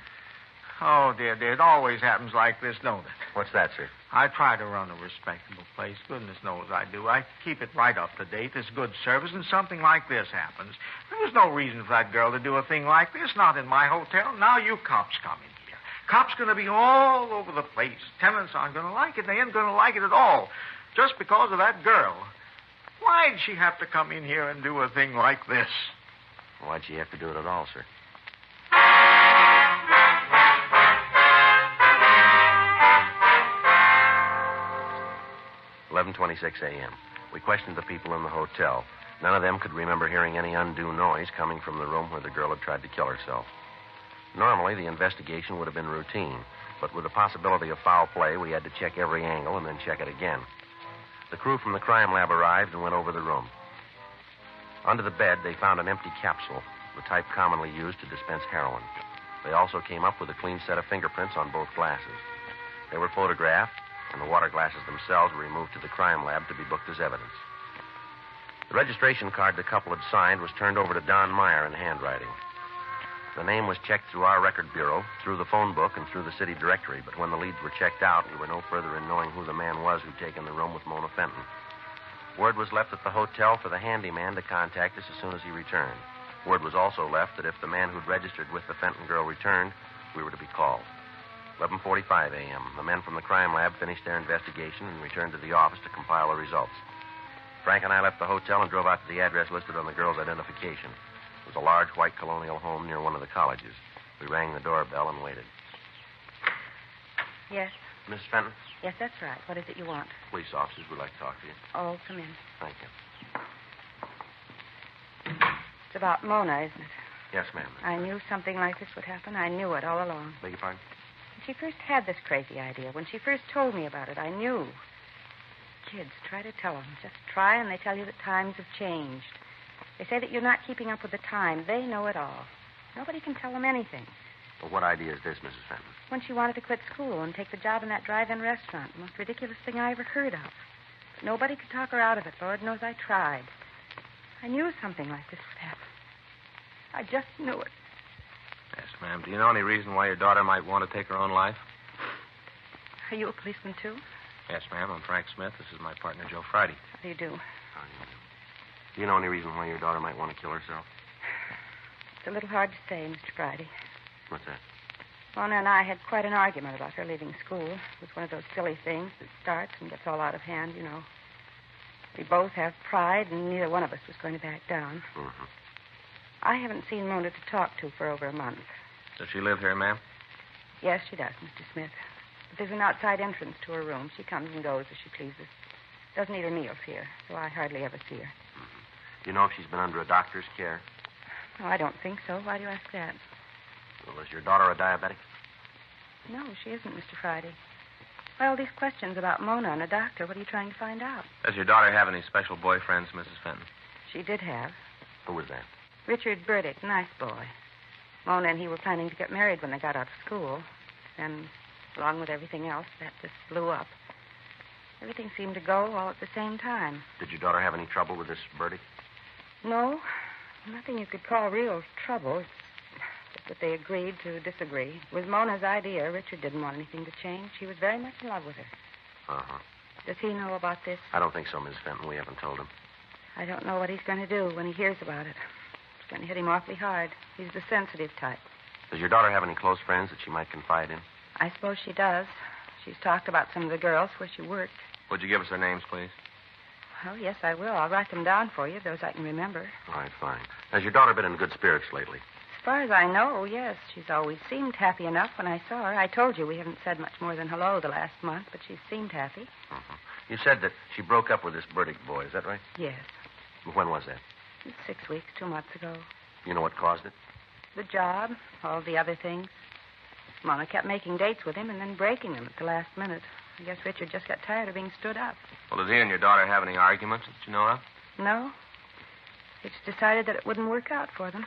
Oh, dear. It always happens like this, don't it? What's that, sir? I try to run a respectable place. Goodness knows I do. I keep it right up to date. There's good service, and something like this happens. There's no reason for that girl to do a thing like this, not in my hotel. Now you cops come in here. Cops going to be all over the place. Tenants aren't going to like it. They ain't going to like it at all. Just because of that girl. Why'd she have to come in here and do a thing like this? Why'd she have to do it at all, sir? "11:26 a.m. We questioned the people in the hotel. None of them could remember hearing any undue noise coming from the room where the girl had tried to kill herself. Normally, the investigation would have been routine, but with the possibility of foul play, we had to check every angle and then check it again. The crew from the crime lab arrived and went over the room. Under the bed, they found an empty capsule, the type commonly used to dispense heroin. They also came up with a clean set of fingerprints on both glasses. They were photographed, and the water glasses themselves were removed to the crime lab to be booked as evidence. The registration card the couple had signed was turned over to Don Meyer in handwriting. The name was checked through our record bureau, through the phone book, and through the city directory, but when the leads were checked out, we were no further in knowing who the man was who'd taken the room with Mona Fenton. Word was left at the hotel for the handyman to contact us as soon as he returned. Word was also left that if the man who'd registered with the Fenton girl returned, we were to be called. 11:45 a.m. The men from the crime lab finished their investigation and returned to the office to compile the results. Frank and I left the hotel and drove out to the address listed on the girl's identification. It was a large white colonial home near one of the colleges. We rang the doorbell and waited. Yes? Mrs. Fenton? Yes, that's right. What is it you want? Police officers would like to talk to you. Oh, come in. Thank you. It's about Mona, isn't it? Yes, ma'am. I knew something like this would happen. I knew it all along. Beg your pardon? When she first had this crazy idea, when she first told me about it, I knew. Kids, try to tell them. Just try, and they tell you that times have changed. They say that you're not keeping up with the time. They know it all. Nobody can tell them anything. Well, what idea is this, Mrs. Fenton? When she wanted to quit school and take the job in that drive-in restaurant. The most ridiculous thing I ever heard of. But nobody could talk her out of it. Lord knows I tried. I knew something like this would happen. I just knew it. Yes, ma'am. Do you know any reason why your daughter might want to take her own life? Are you a policeman, too? Yes, ma'am. I'm Frank Smith. This is my partner, Joe Friday. How do you do? Do you know any reason why your daughter might want to kill herself? It's a little hard to say, Mr. Friday. What's that? Mona and I had quite an argument about her leaving school. It was one of those silly things that starts and gets all out of hand, you know. We both have pride, and neither one of us was going to back down. Mm-hmm. I haven't seen Mona to talk to for over a month. Does she live here, ma'am? Yes, she does, Mr. Smith. But there's an outside entrance to her room. She comes and goes as she pleases. Doesn't eat her meals here, so I hardly ever see her. Mm-hmm. Do you know if she's been under a doctor's care? Oh, I don't think so. Why do you ask that? Well, is your daughter a diabetic? No, she isn't, Mr. Friday. Why all these questions about Mona and a doctor? What are you trying to find out? Does your daughter have any special boyfriends, Mrs. Fenton? She did have. Who was that? Richard Burdick, nice boy. Mona and he were planning to get married when they got out of school. Then, along with everything else, that just blew up. Everything seemed to go all at the same time. Did your daughter have any trouble with this Burdick? No, nothing you could call real trouble. It's just that they agreed to disagree. It was Mona's idea. Richard didn't want anything to change. He was very much in love with her. Uh-huh. Does he know about this? I don't think so, Miss Fenton. We haven't told him. I don't know what he's going to do when he hears about it. It's going to hit him awfully hard. He's the sensitive type. Does your daughter have any close friends that she might confide in? I suppose she does. She's talked about some of the girls where she worked. Would you give us their names, please? Well, yes, I will. I'll write them down for you, those I can remember. All right, fine. Has your daughter been in good spirits lately? As far as I know, yes. She's always seemed happy enough when I saw her. I told you we haven't said much more than hello the last month, but she's seemed happy. Uh-huh. You said that she broke up with this Burdick boy. Is that right? Yes. When was that? 6 weeks, 2 months ago. You know what caused it? The job, all the other things. Mona kept making dates with him and then breaking them at the last minute. I guess Richard just got tired of being stood up. Well, did he and your daughter have any arguments that you know of? No. They just decided that it wouldn't work out for them.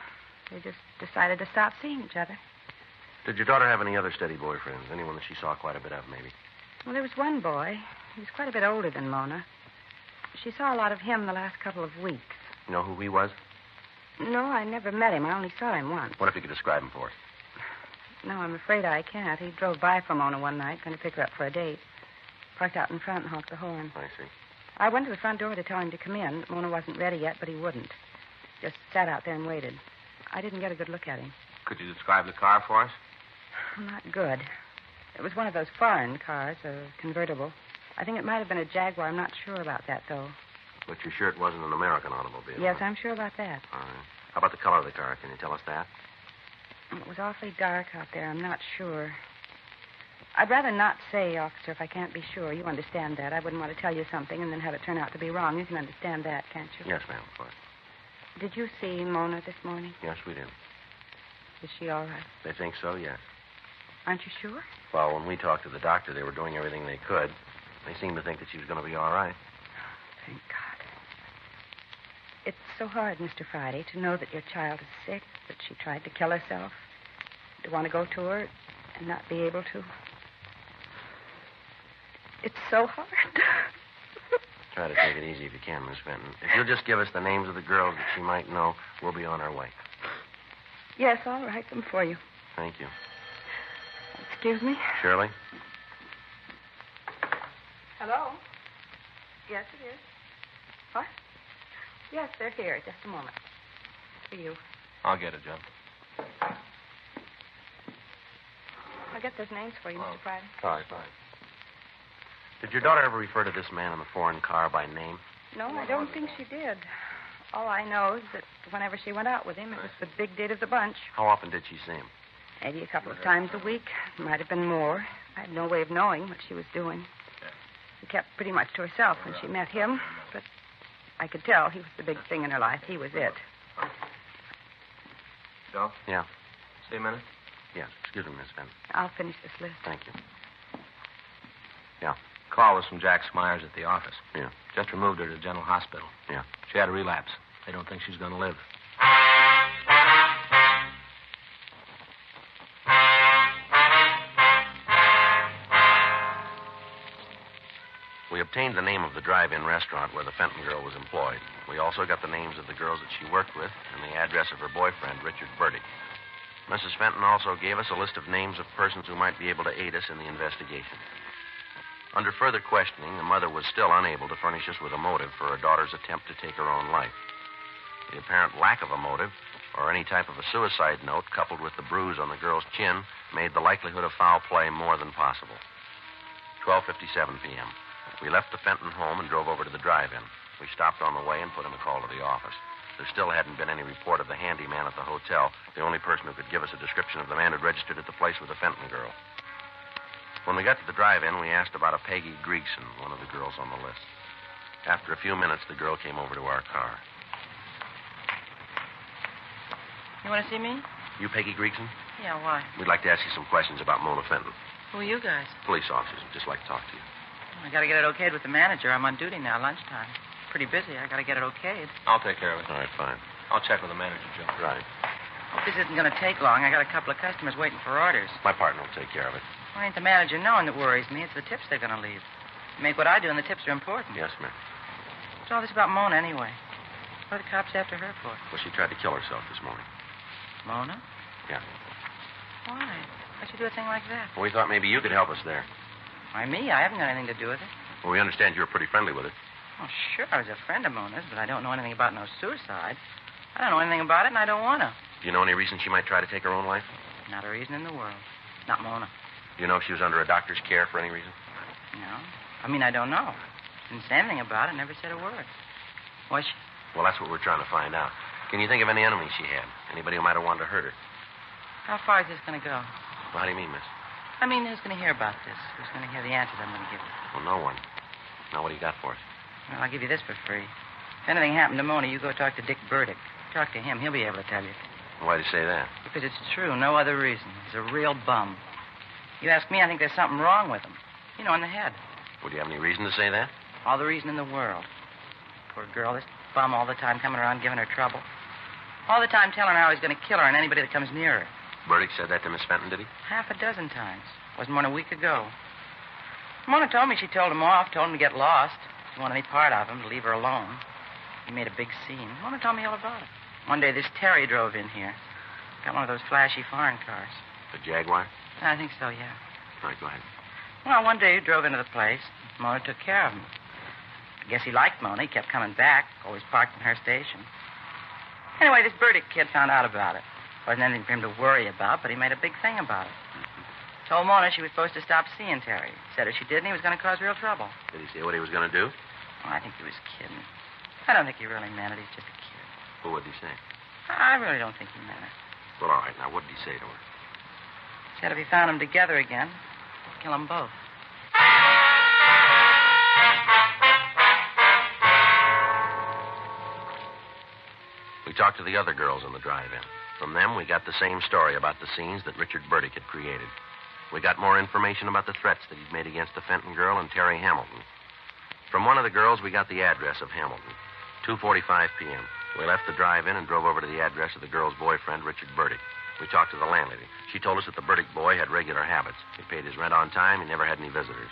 They just decided to stop seeing each other. Did your daughter have any other steady boyfriends? Anyone that she saw quite a bit of, maybe? Well, there was one boy. He was quite a bit older than Mona. She saw a lot of him the last couple of weeks. You know who he was? No, I never met him. I only saw him once. What if you could describe him for us? No, I'm afraid I can't. He drove by for Mona one night, going to pick her up for a date. Parked out in front and honked the horn. I see. I went to the front door to tell him to come in. Mona wasn't ready yet, but he wouldn't. Just sat out there and waited. I didn't get a good look at him. Could you describe the car for us? Not good. It was one of those foreign cars, a convertible. I think it might have been a Jaguar. I'm not sure about that, though. But you're sure it wasn't an American automobile? Yes, huh? I'm sure about that. All right. How about the color of the car? Can you tell us that? It was awfully dark out there. I'm not sure. I'd rather not say, officer, if I can't be sure. You understand that. I wouldn't want to tell you something and then have it turn out to be wrong. You can understand that, can't you? Yes, ma'am, of course. Did you see Mona this morning? Yes, we did. Is she all right? They think so, yes. Aren't you sure? Well, when we talked to the doctor, they were doing everything they could. They seemed to think that she was going to be all right. Thank God. It's so hard, Mr. Friday, to know that your child is sick, that she tried to kill herself, to want to go to her and not be able to. It's so hard. Try to take it easy if you can, Miss Fenton. If you'll just give us the names of the girls that she might know, we'll be on our way. Yes, I'll write them for you. Thank you. Excuse me? Shirley? Hello? Yes, it is. What? Yes, they're here. Just a moment. For you. I'll get it, Joe. I'll get those names for you, Mr. Friday. All right, fine. Did your daughter ever refer to this man in the foreign car by name? No, I don't think she did. All I know is that whenever she went out with him, it was the big date of the bunch. How often did she see him? Maybe a couple of times a week. Might have been more. I had no way of knowing what she was doing. She kept pretty much to herself when she met him, but I could tell he was the big thing in her life. He was it. Joe? Yeah. See a minute? Yes. Excuse me, Miss Fenton. I'll finish this list. Thank you. Yeah. Call was from Jack Smyers at the office. Yeah. Just removed her to the General Hospital. Yeah. She had a relapse. They don't think she's going to live. We obtained the name of the drive-in restaurant where the Fenton girl was employed. We also got the names of the girls that she worked with and the address of her boyfriend, Richard Burdick. Mrs. Fenton also gave us a list of names of persons who might be able to aid us in the investigation. Under further questioning, the mother was still unable to furnish us with a motive for her daughter's attempt to take her own life. The apparent lack of a motive, or any type of a suicide note, coupled with the bruise on the girl's chin, made the likelihood of foul play more than possible. 12:57 p.m. We left the Fenton home and drove over to the drive-in. We stopped on the way and put in a call to the office. There still hadn't been any report of the handyman at the hotel. The only person who could give us a description of the man who'd registered at the place was the Fenton girl. When we got to the drive-in, we asked about a Peggy Gregson, one of the girls on the list. After a few minutes, the girl came over to our car. You want to see me? You Peggy Gregson? Yeah, why? We'd like to ask you some questions about Mona Fenton. Who are you guys? Police officers. We'd just like to talk to you. I got to get it okayed with the manager. I'm on duty now, lunchtime. Pretty busy. I got to get it okayed. I'll take care of it. All right, fine. I'll check with the manager, Joe. Right. Hope this isn't going to take long. I got a couple of customers waiting for orders. My partner will take care of it. Well, ain't the manager knowing that worries me. It's the tips they're going to leave. They make what I do, and the tips are important. Yes, ma'am. What's all this about Mona, anyway? What are the cops after her for? Well, she tried to kill herself this morning. Mona? Yeah. Why? Why'd she do a thing like that? Well, we thought maybe you could help us there. Why, me? I haven't got anything to do with it. Well, we understand you were pretty friendly with her. Oh, sure, I was a friend of Mona's, but I don't know anything about no suicide. I don't know anything about it, and I don't want to. Do you know any reason she might try to take her own life? Not a reason in the world. Not Mona. Do you know if she was under a doctor's care for any reason? No. I mean, I don't know. Didn't say anything about it, never said a word. Was she? Well, that's what we're trying to find out. Can you think of any enemies she had? Anybody who might have wanted to hurt her? How far is this going to go? Well, how do you mean, miss? I mean, who's going to hear about this? Who's going to hear the answers I'm going to give you? Well, no one. Now, what do you got for us? Well, I'll give you this for free. If anything happened to Mona, you go talk to Dick Burdick. Talk to him. He'll be able to tell you. Why do you say that? Because it's true. No other reason. He's a real bum. You ask me, I think there's something wrong with him. You know, in the head. Would you have any reason to say that? All the reason in the world. Poor girl, this bum all the time coming around giving her trouble. All the time telling her how he's going to kill her and anybody that comes near her. Burdick said that to Miss Fenton, did he? Half a dozen times. Wasn't more than a week ago. Mona told me she told him off, told him to get lost. She didn't want any part of him, to leave her alone. He made a big scene. Mona told me all about it. One day this Terry drove in here. Got one of those flashy foreign cars. The Jaguar? I think so, yeah. All right, go ahead. Well, one day he drove into the place. Mona took care of him. I guess he liked Mona. He kept coming back, always parked in her station. Anyway, this Burdick kid found out about it. Wasn't anything for him to worry about, but he made a big thing about it. Told Mona she was supposed to stop seeing Terry. Said if she didn't, he was going to cause real trouble. Did he say what he was going to do? Well, I think he was kidding. I don't think he really meant it. He's just a kid. Well, what did he say? I really don't think he meant it. Well, all right. Now, what did he say to her? Said if he found them together again, he'd kill them both. We talked to the other girls in the drive-in. From them, we got the same story about the scenes that Richard Burdick had created. We got more information about the threats that he'd made against the Fenton girl and Terry Hamilton. From one of the girls, we got the address of Hamilton. 2:45 p.m. We left the drive-in and drove over to the address of the girl's boyfriend, Richard Burdick. We talked to the landlady. She told us that the Burdick boy had regular habits. He paid his rent on time. He never had any visitors.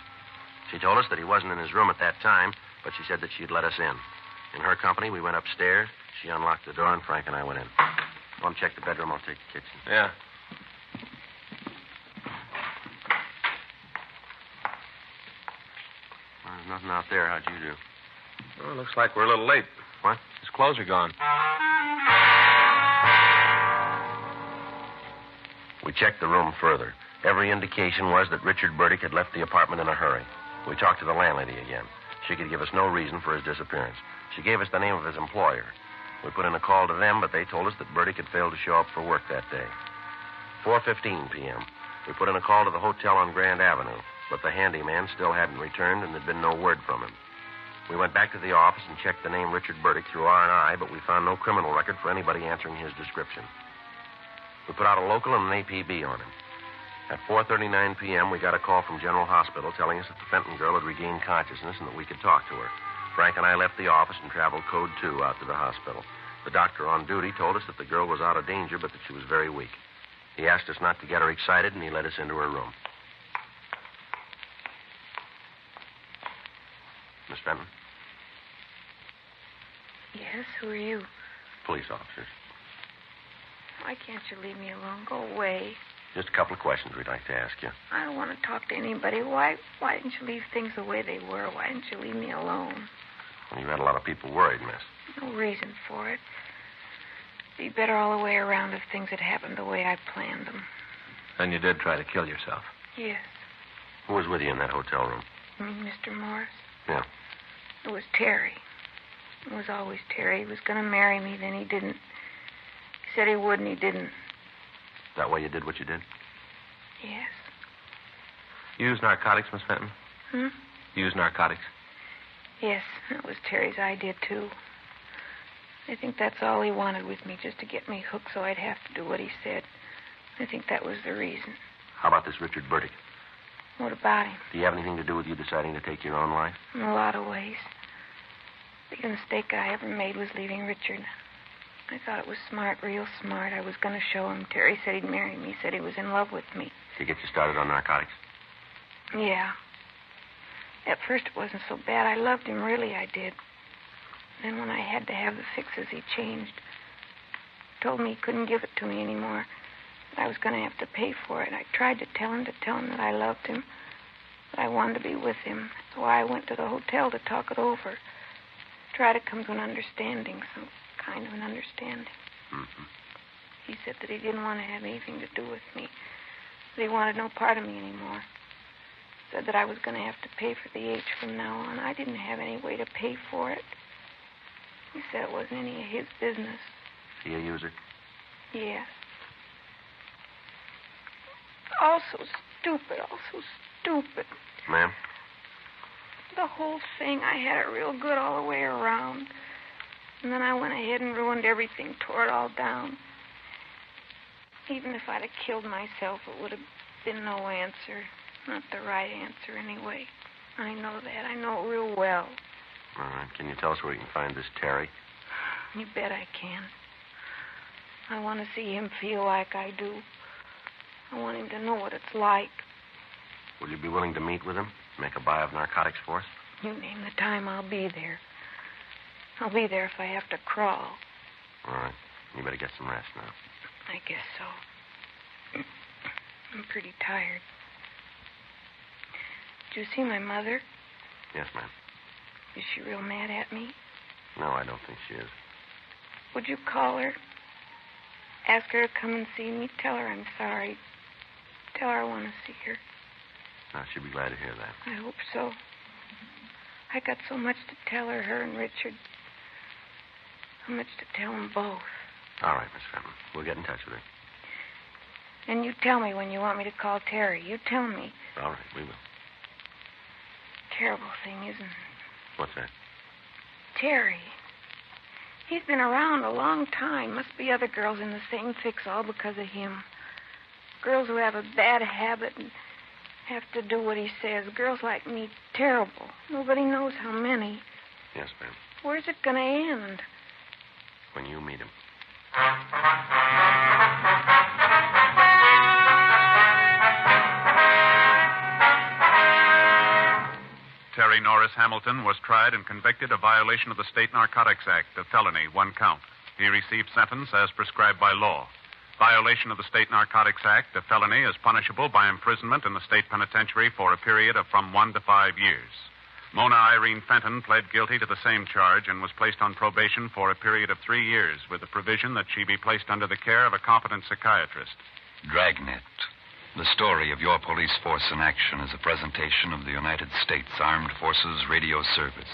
She told us that he wasn't in his room at that time, but she said that she'd let us in. In her company, we went upstairs. She unlocked the door, and Frank and I went in. Want to check the bedroom? I'll take the kitchen. Yeah. Well, there's nothing out there. How'd you do? Well, looks like we're a little late. What? His clothes are gone. We checked the room further. Every indication was that Richard Burdick had left the apartment in a hurry. We talked to the landlady again. She could give us no reason for his disappearance. She gave us the name of his employer. We put in a call to them, but they told us that Burdick had failed to show up for work that day. 4:15 p.m. We put in a call to the hotel on Grand Avenue, but the handyman still hadn't returned and there'd been no word from him. We went back to the office and checked the name Richard Burdick through R&I, but we found no criminal record for anybody answering his description. We put out a local and an APB on him. At 4:39 p.m., we got a call from General Hospital telling us that the Fenton girl had regained consciousness and that we could talk to her. Frank and I left the office and traveled Code 2 out to the hospital. The doctor on duty told us that the girl was out of danger, but that she was very weak. He asked us not to get her excited, and he led us into her room. Miss Fenton? Yes, who are you? Police officers. Why can't you leave me alone? Go away. Just a couple of questions we'd like to ask you. I don't want to talk to anybody. Why didn't you leave things the way they were? Why didn't you leave me alone? Well, you had a lot of people worried, miss. No reason for it. Be better all the way around if things had happened the way I planned them. Then you did try to kill yourself. Yes. Who was with you in that hotel room? You mean Mr. Morris? Yeah. It was Terry. It was always Terry. He was going to marry me, then he didn't. He said he would, and he didn't. That why you did what you did? Yes. You use narcotics, Miss Fenton? You use narcotics? Yes, that was Terry's idea, too. I think that's all he wanted with me, just to get me hooked so I'd have to do what he said. I think that was the reason. How about this Richard Burdick? What about him? Do you have anything to do with you deciding to take your own life? In a lot of ways. The biggest mistake I ever made was leaving Richard. I thought it was smart, real smart. I was going to show him. Terry said he'd marry me. He said he was in love with me. Did he get you started on narcotics? Yeah. At first it wasn't so bad. I loved him, really, I did. Then when I had to have the fixes, he changed. Told me he couldn't give it to me anymore. That I was going to have to pay for it. I tried to tell him that I loved him. That I wanted to be with him. So I went to the hotel to talk it over. Try to come to an understanding, some kind of an understanding. Mm-hmm. He said that he didn't want to have anything to do with me. That he wanted no part of me anymore. Said that I was going to have to pay for the H from now on. I didn't have any way to pay for it. He said it wasn't any of his business. Is he a user? Yes. All so stupid, all so stupid. Ma'am? The whole thing, I had it real good all the way around. And then I went ahead and ruined everything, tore it all down. Even if I'd have killed myself, it would have been no answer. Not the right answer, anyway. I know that. I know it real well. All right. Can you tell us where you can find this Terry? You bet I can. I want to see him feel like I do. I want him to know what it's like. Will you be willing to meet with him? Make a buy of narcotics for us? You name the time, I'll be there. I'll be there if I have to crawl. All right. You better get some rest now. I guess so. I'm pretty tired. Did you see my mother? Yes, ma'am. Is she real mad at me? No, I don't think she is. Would you call her? Ask her to come and see me. Tell her I'm sorry. Tell her I want to see her. No, she'll be glad to hear that. I hope so. I got so much to tell her and Richard. So much to tell them both. All right, Miss Fenton. We'll get in touch with her. And you tell me when you want me to call Terry. You tell me. All right, we will. Terrible thing, isn't it? What's that? Terry. He's been around a long time. Must be other girls in the same fix, all because of him. Girls who have a bad habit and have to do what he says. Girls like me, terrible. Nobody knows how many. Yes, ma'am. Where's it going to end? When you meet him. Terry Norris Hamilton was tried and convicted of violation of the State Narcotics Act, a felony, 1 count. He received sentence as prescribed by law. Violation of the State Narcotics Act, a felony, is punishable by imprisonment in the state penitentiary for a period of from 1 to 5 years. Mona Irene Fenton pled guilty to the same charge and was placed on probation for a period of 3 years with the provision that she be placed under the care of a competent psychiatrist. Dragnet. The story of your police force in action is a presentation of the United States Armed Forces Radio Service.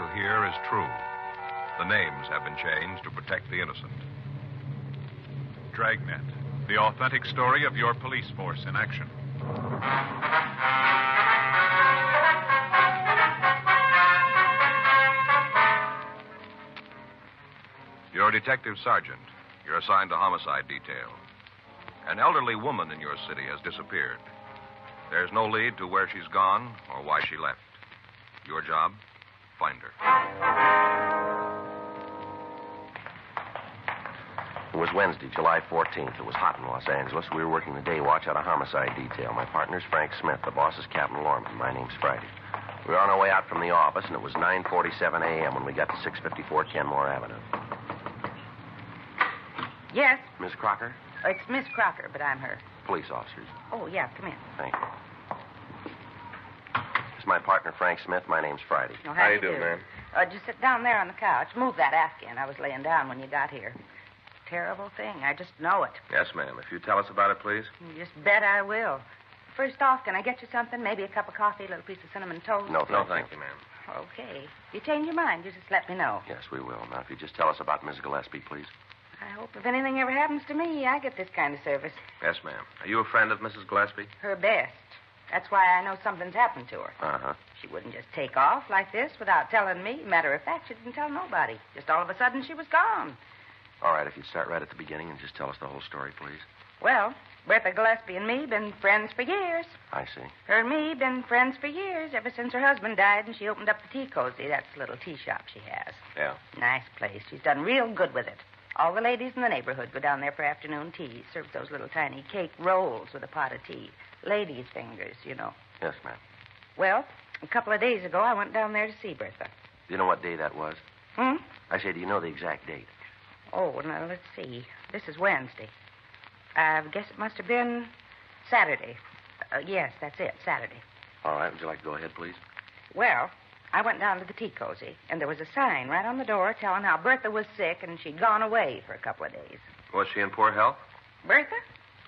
to hear is true. The names have been changed to protect the innocent. Dragnet, the authentic story of your police force in action. You're a detective sergeant. You're assigned to homicide detail. An elderly woman in your city has disappeared. There's no lead to where she's gone or why she left. Your job, find her. It was Wednesday, July 14th. It was hot in Los Angeles. We were working the day watch out of homicide detail. My partner's Frank Smith. The boss is Captain Lorman. My name's Friday. We were on our way out from the office, and it was 9:47 a.m. when we got to 654 Kenmore Avenue. Yes? Miss Crocker? It's Miss Crocker, but I'm her. Police officers. Oh, yeah, come in. Thank you. This is my partner, Frank Smith. My name's Friday. Oh, how you doing, ma'am? Just sit down there on the couch. Move that Afghan. I was laying down when you got here. Terrible thing. I just know it. Yes, ma'am. If you tell us about it, please. You just bet I will. First off, can I get you something? Maybe a cup of coffee, a little piece of cinnamon toast? No, thank you, ma'am. Okay. If you change your mind, you just let me know. Yes, we will. Now, if you just tell us about Miss Gillespie, please. I hope if anything ever happens to me, I get this kind of service. Yes, ma'am. Are you a friend of Mrs. Gillespie? Her best. That's why I know something's happened to her. Uh-huh. She wouldn't just take off like this without telling me. Matter of fact, she didn't tell nobody. Just all of a sudden, she was gone. All right, if you'd start right at the beginning and just tell us the whole story, please. Well, Bertha Gillespie and me been friends for years. I see. Her and me been friends for years, ever since her husband died and she opened up the tea cozy. That's the little tea shop she has. Yeah. Nice place. She's done real good with it. All the ladies in the neighborhood go down there for afternoon tea. Serve those little tiny cake rolls with a pot of tea. Ladies' fingers, you know. Yes, ma'am. Well, a couple of days ago, I went down there to see Bertha. Do you know what day that was? Hmm? I say, do you know the exact date? Oh, now, let's see. This is Wednesday. I guess it must have been Saturday. Yes, that's it, Saturday. All right, would you like to go ahead, please? Well, I went down to the tea cozy, and there was a sign right on the door telling how Bertha was sick and she'd gone away for a couple of days. Was she in poor health? Bertha?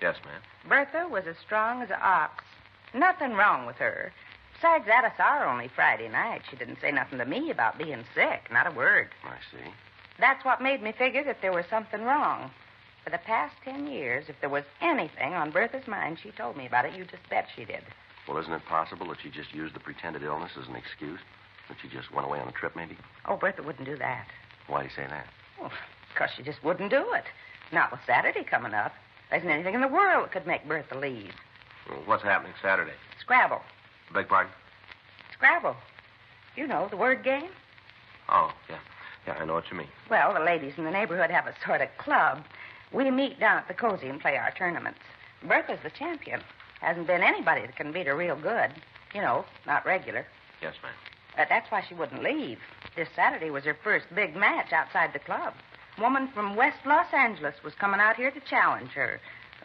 Yes, ma'am. Bertha was as strong as an ox. Nothing wrong with her. Besides that, I saw her only Friday night. She didn't say nothing to me about being sick, not a word. I see. That's what made me figure that there was something wrong. For the past 10 years, if there was anything on Bertha's mind, she told me about it. You just bet she did. Well, isn't it possible that she just used the pretended illness as an excuse? That she just went away on a trip, maybe? Oh, Bertha wouldn't do that. Why do you say that? Well, because she just wouldn't do it. Not with Saturday coming up. There isn't anything in the world that could make Bertha leave. Well, what's happening Saturday? Scrabble. Beg pardon? Scrabble. You know, the word game. Oh, yeah. Yeah, I know what you mean. Well, the ladies in the neighborhood have a sort of club. We meet down at the cozy and play our tournaments. Bertha's the champion. Hasn't been anybody that can beat her real good. You know, not regular. Yes, ma'am. That's why she wouldn't leave. This Saturday was her first big match outside the club. A woman from West Los Angeles was coming out here to challenge her.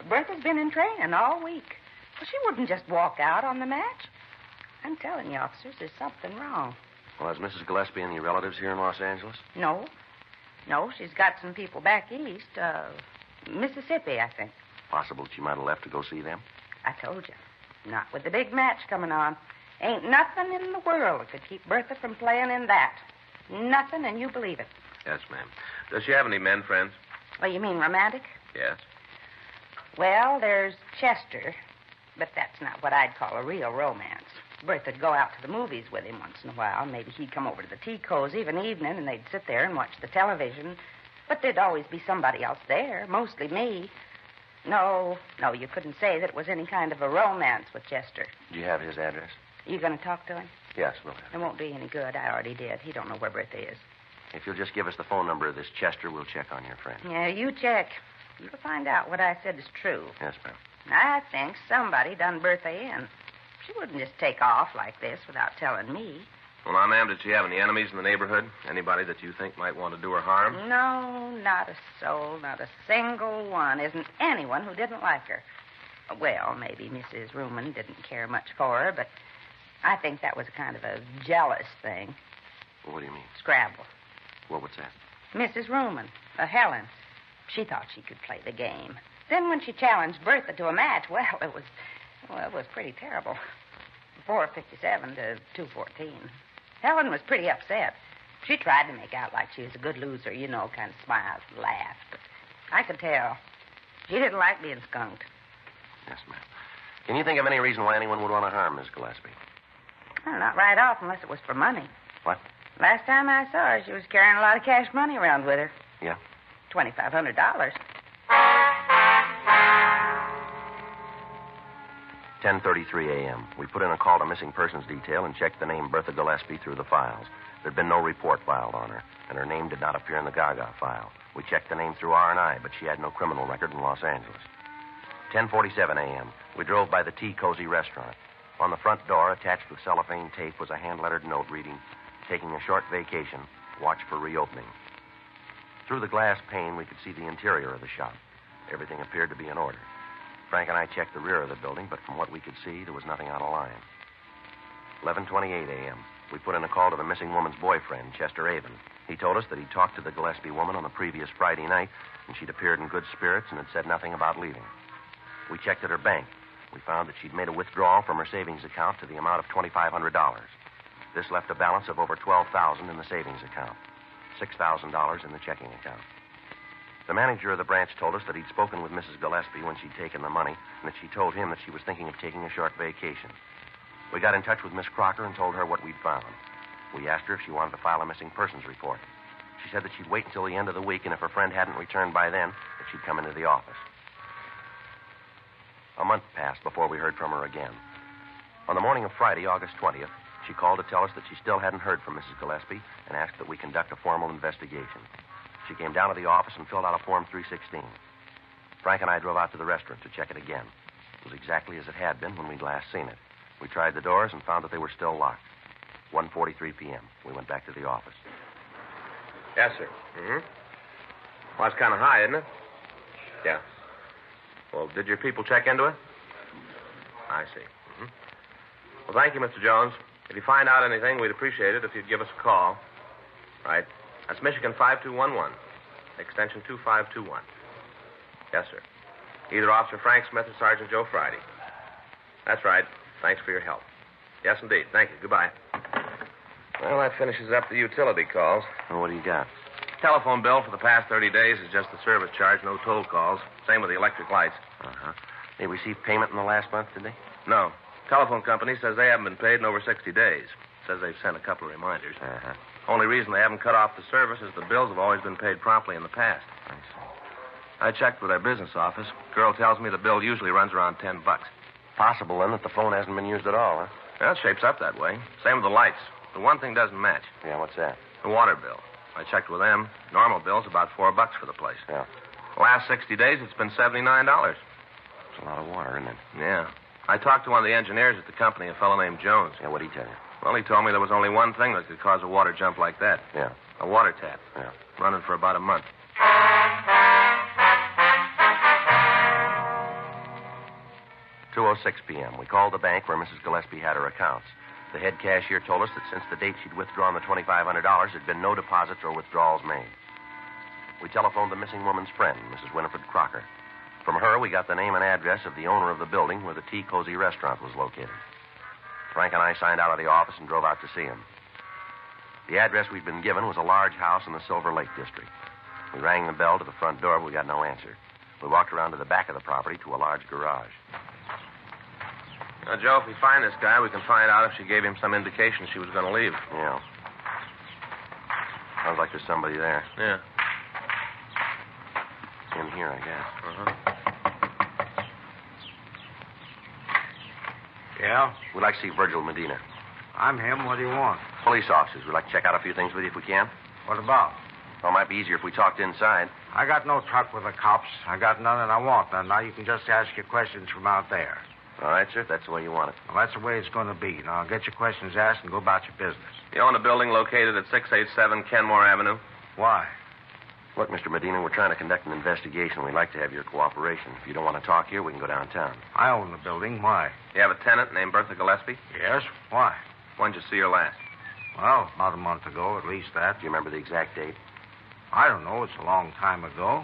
Bertha's been in training all week. Well, she wouldn't just walk out on the match. I'm telling you, officers, there's something wrong. Well, has Mrs. Gillespie any relatives here in Los Angeles? No. No, she's got some people back east. Mississippi, I think. Possible she might have left to go see them? I told you. Not with the big match coming on. Ain't nothing in the world that could keep Bertha from playing in that. Nothing, and you believe it. Yes, ma'am. Does she have any men friends? Oh, you mean romantic? Yes. Well, there's Chester, but that's not what I'd call a real romance. Bertha'd go out to the movies with him once in a while. Maybe he'd come over to the tea cozy of an evening, and they'd sit there and watch the television. But there'd always be somebody else there, mostly me. No, you couldn't say that it was any kind of a romance with Chester. Do you have his address? You going to talk to him? Yes, we'll have. It won't be any good. I already did. He don't know where Bertha is. If you'll just give us the phone number of this Chester, we'll check on your friend. Yeah, you check. You'll find out what I said is true. Yes, ma'am. I think somebody done Bertha in. She wouldn't just take off like this without telling me. Well, now, ma'am, did she have any enemies in the neighborhood? Anybody that you think might want to do her harm? No, not a soul, not a single one. Isn't anyone who didn't like her. Well, maybe Mrs. Ruman didn't care much for her, but I think that was a kind of a jealous thing. Well, what do you mean? Scrabble. Well, what's that? Mrs. Ruman, Helen. She thought she could play the game. Then when she challenged Bertha to a match, it was pretty terrible. 4:57 to 2:14. Helen was pretty upset. She tried to make out like she was a good loser, you know, kind of smiled and laughed. But I could tell. She didn't like being skunked. Yes, ma'am. Can you think of any reason why anyone would want to harm Miss Gillespie? Well, not right off unless it was for money. What? Last time I saw her, she was carrying a lot of cash money around with her. Yeah? $2,500. 10:33 a.m. We put in a call to missing persons detail and checked the name Bertha Gillespie through the files. There'd been no report filed on her, and her name did not appear in the Gaga file. We checked the name through R&I, but she had no criminal record in Los Angeles. 10:47 a.m. We drove by the Tea Cozy restaurant. On the front door, attached with cellophane tape, was a hand-lettered note reading, "Taking a short vacation. Watch for reopening." Through the glass pane, we could see the interior of the shop. Everything appeared to be in order. Frank and I checked the rear of the building, but from what we could see, there was nothing out of line. 11:28 a.m. We put in a call to the missing woman's boyfriend, Chester Avon. He told us that he'd talked to the Gillespie woman on the previous Friday night, and she'd appeared in good spirits and had said nothing about leaving. We checked at her bank. We found that she'd made a withdrawal from her savings account to the amount of $2,500. This left a balance of over $12,000 in the savings account, $6,000 in the checking account. The manager of the branch told us that he'd spoken with Mrs. Gillespie when she'd taken the money, and that she told him that she was thinking of taking a short vacation. We got in touch with Miss Crocker and told her what we'd found. We asked her if she wanted to file a missing persons report. She said that she'd wait until the end of the week, and if her friend hadn't returned by then, that she'd come into the office. A month passed before we heard from her again. On the morning of Friday, August 20th, she called to tell us that she still hadn't heard from Mrs. Gillespie and asked that we conduct a formal investigation. She came down to the office and filled out a Form 316. Frank and I drove out to the restaurant to check it again. It was exactly as it had been when we'd last seen it. We tried the doors and found that they were still locked. 1:43 p.m. We went back to the office. Yes, sir. Mm-hmm. Well, it's kind of high, isn't it? Yeah. Well, did your people check into it? I see. Mm-hmm. Well, thank you, Mr. Jones. If you find out anything, we'd appreciate it if you'd give us a call. Right. That's Michigan 5211, extension 2521. Yes, sir. Either Officer Frank Smith or Sergeant Joe Friday. That's right. Thanks for your help. Yes, indeed. Thank you. Goodbye. Well, that finishes up the utility calls. Well, what do you got? Telephone bill for the past 30 days is just the service charge, no toll calls. Same with the electric lights. Uh-huh. They received payment in the last month, did they? No. Telephone company says they haven't been paid in over 60 days. Says they've sent a couple of reminders. Uh-huh. Only reason they haven't cut off the service is the bills have always been paid promptly in the past. I see. I checked with our business office. Girl tells me the bill usually runs around $10. Possible, then, that the phone hasn't been used at all, huh? Well, it shapes up that way. Same with the lights. But one thing doesn't match. Yeah, what's that? The water bill. I checked with them. Normal bill's about $4 for the place. Yeah. The last 60 days, it's been $79. It's a lot of water, isn't it? Yeah. I talked to one of the engineers at the company, a fellow named Jones. Yeah, what'd he tell you? Well, he told me there was only one thing that could cause a water jump like that. Yeah. A water tap. Yeah. Running for about a month. 2:06 p.m. We called the bank where Mrs. Gillespie had her accounts. The head cashier told us that since the date she'd withdrawn the $2,500, there'd been no deposits or withdrawals made. We telephoned the missing woman's friend, Mrs. Winifred Crocker. From her, we got the name and address of the owner of the building where the Tea Cozy restaurant was located. Frank and I signed out of the office and drove out to see him. The address we'd been given was a large house in the Silver Lake district. We rang the bell to the front door, but we got no answer. We walked around to the back of the property to a large garage. Now, Joe, if we find this guy, we can find out if she gave him some indication she was going to leave. Yeah. Sounds like there's somebody there. Yeah. In here, I guess. Uh-huh. Yeah? We'd like to see Virgil Medina. I'm him. What do you want? Police officers. We'd like to check out a few things with you if we can. What about? Well, it might be easier if we talked inside. I got no truck with the cops. I got none and I want none. Now you can just ask your questions from out there. All right, sir. That's the way you want it. Well, that's the way it's going to be. Now get your questions asked and go about your business. You own a building located at 687 Kenmore Avenue? Why? Look, Mr. Medina, we're trying to conduct an investigation. We'd like to have your cooperation. If you don't want to talk here, we can go downtown. I own the building. Why? You have a tenant named Bertha Gillespie? Yes. Why? When did you see her last? Well, about a month ago, at least that. Do you remember the exact date? I don't know. It's a long time ago.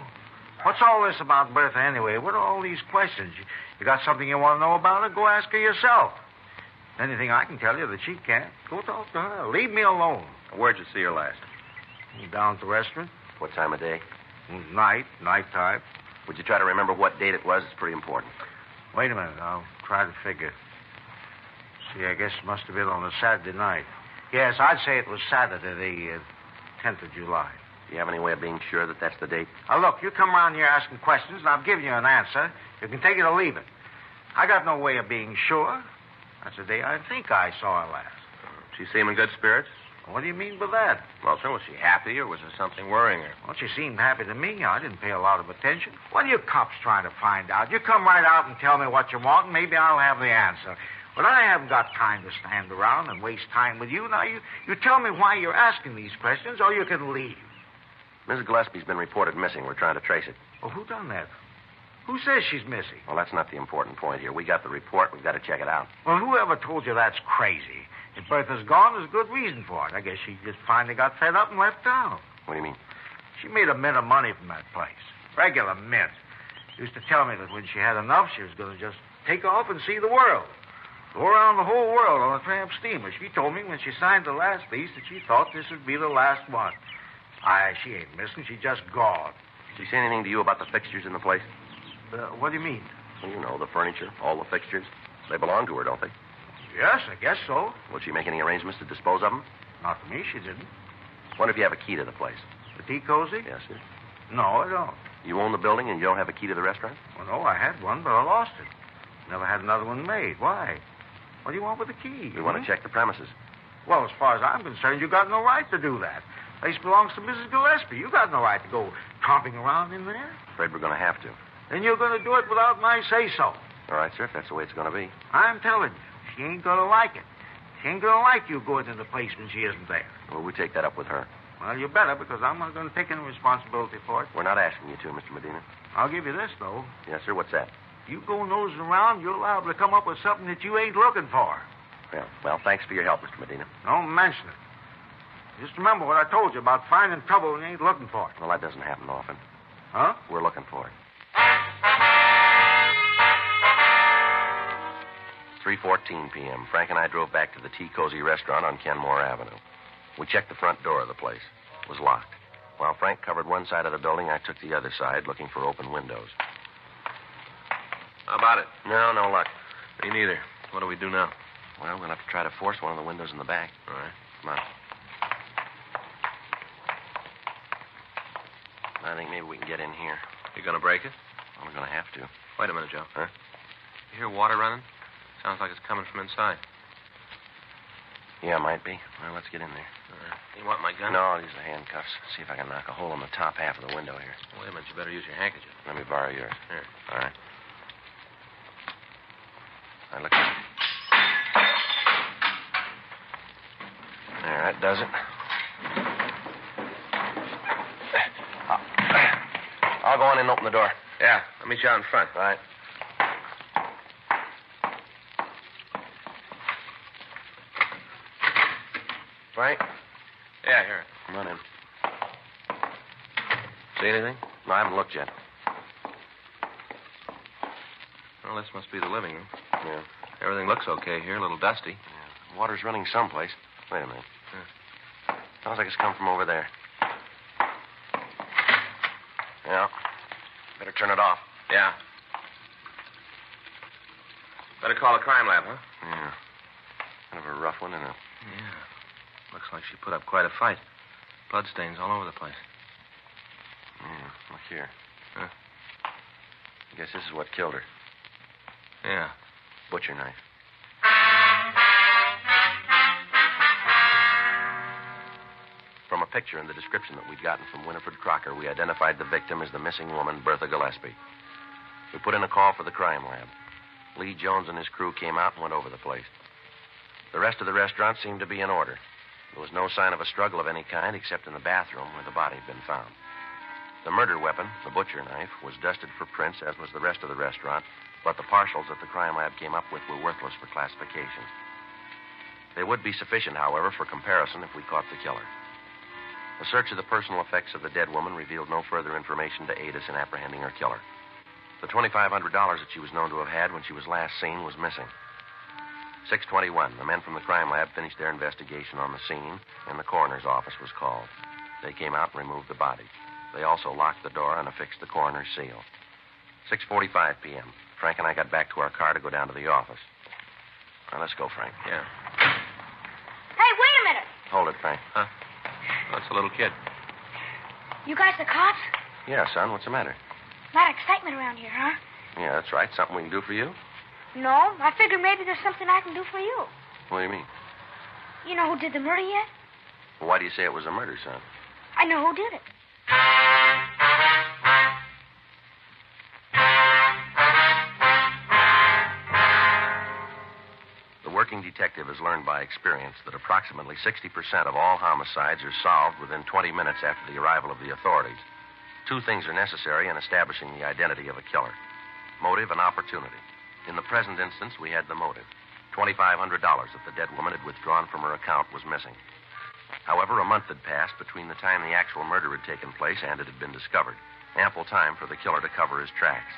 What's all this about Bertha anyway? What are all these questions? You got something you want to know about her? Go ask her yourself. Anything I can tell you that she can't, go talk to her. Leave me alone. Where'd you see her last? Down at the restaurant. What time of day? Nighttime. Would you try to remember what date it was? It's pretty important. Wait a minute. I'll try to figure. See, I guess it must have been on a Saturday night. Yes, I'd say it was Saturday, the 10th of July. Do you have any way of being sure that that's the date? Now, look, you come around here asking questions, and I'll give you an answer. You can take it or leave it. I got no way of being sure. That's the day I think I saw her last. She seem in good spirits? What do you mean by that? Well, sir, was she happy or was there something worrying her? Well, she seemed happy to me. I didn't pay a lot of attention. What are you cops trying to find out? You come right out and tell me what you want, and maybe I'll have the answer. But I haven't got time to stand around and waste time with you. Now, you tell me why you're asking these questions, or you can leave. Mrs. Gillespie's been reported missing. We're trying to trace it. Well, who done that? Who says she's missing? Well, that's not the important point here. We got the report. We've got to check it out. Well, whoever told you that's crazy? If Bertha's gone, there's good reason for it. I guess she just finally got fed up and left town. What do you mean? She made a mint of money from that place. Regular mint. Used to tell me that when she had enough, she was going to just take off and see the world. Go around the whole world on a tramp steamer. She told me when she signed the last lease that she thought this would be the last one. She ain't missing. She just gone. Did she say anything to you about the fixtures in the place? What do you mean? Well, you know, the furniture, all the fixtures. They belong to her, don't they? Yes, I guess so. Will she make any arrangements to dispose of them? Not to me, she didn't. Wonder if you have a key to the place. The tea cozy? Yes, sir. No, I don't. You own the building and you don't have a key to the restaurant? Well, no, I had one, but I lost it. Never had another one made. Why? What do you want with the key? We want to check the premises. Well, as far as I'm concerned, you got no right to do that. The place belongs to Mrs. Gillespie. You got no right to go tromping around in there. Afraid we're going to have to. Then you're going to do it without my say-so. All right, sir, if that's the way it's going to be. I'm telling you, she ain't going to like it. She ain't going to like you going in the place when she isn't there. Well, we take that up with her. Well, you better, because I'm not going to take any responsibility for it. We're not asking you to, Mr. Medina. I'll give you this, though. Yes, sir, what's that? You go nosing around, you're liable to come up with something that you ain't looking for. Well, thanks for your help, Mr. Medina. Don't mention it. Just remember what I told you about finding trouble when you ain't looking for it. Well, that doesn't happen often. Huh? We're looking for it. 3:14 p.m. Frank and I drove back to the Tea Cozy restaurant on Kenmore Avenue. We checked the front door of the place. It was locked. While Frank covered one side of the building, I took the other side, looking for open windows. How about it? No luck. Me neither. What do we do now? Well, we'll have to try to force one of the windows in the back. All right. Come on. I think maybe we can get in here. You going to break it? Well, we're going to have to. Wait a minute, Joe. Huh? You hear water running? Sounds like it's coming from inside. Yeah, might be. Well, let's get in there. All right. You want my gun? No, I'll use the handcuffs. See if I can knock a hole in the top half of the window here. Wait a minute. You better use your handkerchief. Let me borrow yours. Here. All right. All right, look. There, that does it. I'll go on in and open the door. Yeah, I'll meet you out in front. All right. Frank? Yeah, here. Come on in. See anything? No, I haven't looked yet. Well, this must be the living room. Yeah. Everything looks okay here. A little dusty. Yeah. Water's running someplace. Wait a minute. Sounds like it's come from over there. Yeah. Better turn it off. Yeah. Better call the crime lab, huh? Yeah. Kind of a rough one, isn't it? Yeah. Looks like she put up quite a fight. Bloodstains all over the place. Yeah, look here. Huh? I guess this is what killed her. Yeah. Butcher knife. From a picture and the description that we'd gotten from Winifred Crocker, we identified the victim as the missing woman, Bertha Gillespie. We put in a call for the crime lab. Lee Jones and his crew came out and went over the place. The rest of the restaurant seemed to be in order. There was no sign of a struggle of any kind except in the bathroom where the body had been found. The murder weapon, the butcher knife, was dusted for prints, as was the rest of the restaurant, but the partials that the crime lab came up with were worthless for classification. They would be sufficient, however, for comparison if we caught the killer. A search of the personal effects of the dead woman revealed no further information to aid us in apprehending her killer. The $2,500 that she was known to have had when she was last seen was missing. 6:21. The men from the crime lab finished their investigation on the scene, and the coroner's office was called. They came out and removed the body. They also locked the door and affixed the coroner's seal. 6:45 p.m. Frank and I got back to our car to go down to the office. All right, let's go, Frank. Yeah. Hey, wait a minute. Hold it, Frank. Huh? That's a little kid. You guys the cops? Yeah, son, what's the matter? A lot of excitement around here, huh? Yeah, that's right. Something we can do for you? No, I figured maybe there's something I can do for you. What do you mean? You know who did the murder yet? Well, why do you say it was a murder, son? I know who did it. The working detective has learned by experience that approximately 60% of all homicides are solved within 20 minutes after the arrival of the authorities. Two things are necessary in establishing the identity of a killer: motive and opportunity. In the present instance, we had the motive. $2,500 that the dead woman had withdrawn from her account was missing. However, a month had passed between the time the actual murder had taken place and it had been discovered. Ample time for the killer to cover his tracks.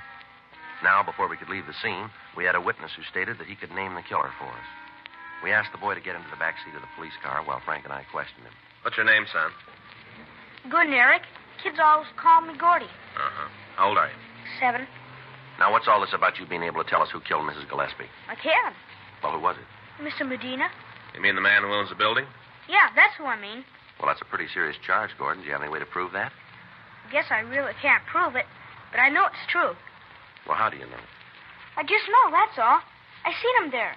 Now, before we could leave the scene, we had a witness who stated that he could name the killer for us. We asked the boy to get into the back seat of the police car while Frank and I questioned him. What's your name, son? Good, Eric. Kids always call me Gordy. Uh-huh. How old are you? 7. Now, what's all this about you being able to tell us who killed Mrs. Gillespie? I can. Well, who was it? Mr. Medina. You mean the man who owns the building? Yeah, that's who I mean. Well, that's a pretty serious charge, Gordon. Do you have any way to prove that? I guess I really can't prove it, but I know it's true. Well, how do you know? I just know, that's all. I seen him there.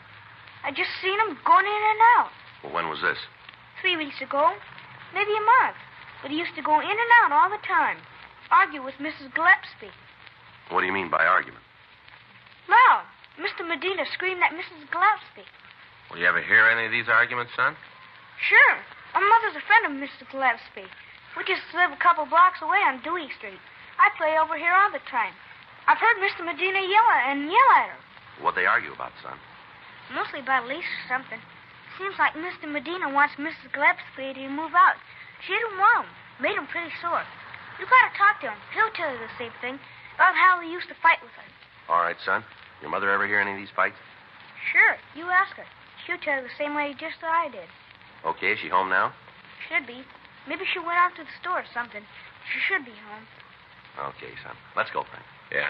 I just seen him going in and out. Well, when was this? 3 weeks ago. Maybe a month. But he used to go in and out all the time. Argue with Mrs. Gillespie. What do you mean by argument? Loud. Mr. Medina screamed at Mrs. Gillespie. Well, you ever hear any of these arguments, son? Sure. My mother's a friend of Mr. Gillespie. We just live a couple blocks away on Dewey Street. I play over here all the time. I've heard Mr. Medina yell at her. What'd they argue about, son? Mostly about a lease or something. Seems like Mr. Medina wants Mrs. Gillespie to move out. She didn't want him. Made him pretty sore. You gotta talk to him. He'll tell you the same thing about how he used to fight with her. All right, son. Your mother ever hear any of these fights? Sure. You ask her. She'll tell you the same way just as I did. Okay, is she home now? Should be. Maybe she went out to the store or something. She should be home. Okay, son. Let's go, Frank. Yeah.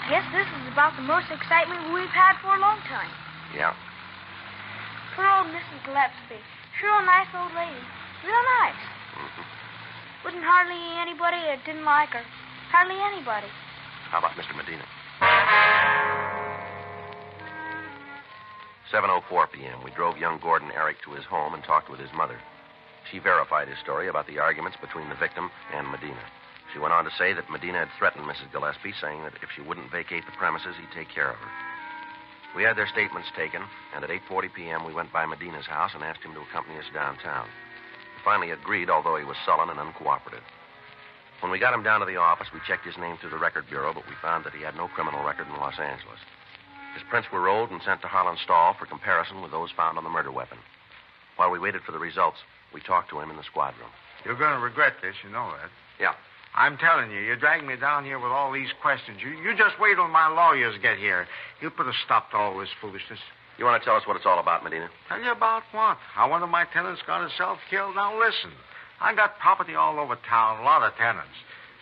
Guess this is about the most excitement we've had for a long time. Yeah. Poor old Mrs. Gillespie. Sure a nice old lady. Real nice. Mm-hmm. Wasn't hardly anybody that didn't like her. Hardly anybody. How about Mr. Medina? 7:04 p.m. We drove young Gordon Eric to his home and talked with his mother. She verified his story about the arguments between the victim and Medina. She went on to say that Medina had threatened Mrs. Gillespie, saying that if she wouldn't vacate the premises, he'd take care of her. We had their statements taken, and at 8:40 p.m. we went by Medina's house and asked him to accompany us downtown. He finally agreed, although he was sullen and uncooperative. When we got him down to the office, we checked his name through the record bureau, but we found that he had no criminal record in Los Angeles. His prints were rolled and sent to Harlan Stahl for comparison with those found on the murder weapon. While we waited for the results, we talked to him in the squad room. You're going to regret this, you know that. Yeah. I'm telling you, you're dragging me down here with all these questions. You just wait till my lawyers get here. He'll put a stop to all this foolishness. You want to tell us what it's all about, Medina? Tell you about what? How one of my tenants got himself killed? Now, listen. I got property all over town, a lot of tenants.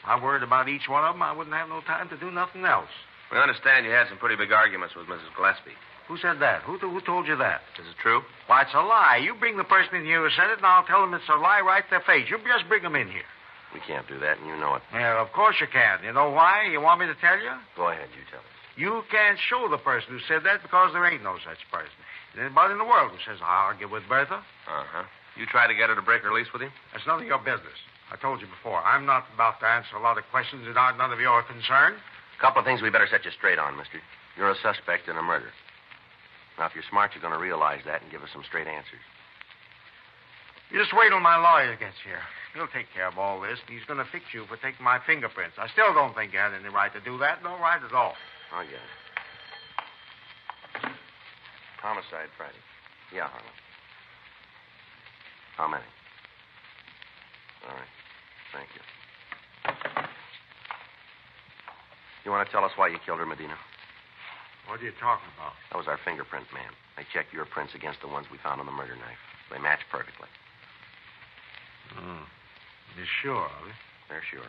I worried about each one of them. I wouldn't have no time to do nothing else. We understand you had some pretty big arguments with Mrs. Gillespie. Who said that? Who told you that? Is it true? Why, it's a lie. You bring the person in here who said it, and I'll tell them it's a lie right to their face. You just bring them in here. We can't do that, and you know it. Yeah, of course you can. You know why? You want me to tell you? Go ahead, you tell us. You can't show the person who said that because there ain't no such person. Anybody in the world who says, I'll argue with Bertha. Uh-huh. You try to get her to break her lease with you? That's none of your business. I told you before, I'm not about to answer a lot of questions that aren't none of your concern. A couple of things we better set you straight on, mister. You're a suspect in a murder. Now, if you're smart, you're going to realize that and give us some straight answers. You just wait till my lawyer gets here. He'll take care of all this, and he's going to fix you for taking my fingerprints. I still don't think you had any right to do that. No right at all. Oh, yeah. Homicide Friday. Yeah, Harlan. How many? All right. Thank you. You want to tell us why you killed her, Medina? What are you talking about? That was our fingerprint man. They checked your prints against the ones we found on the murder knife. They match perfectly. You sure of it? They're sure.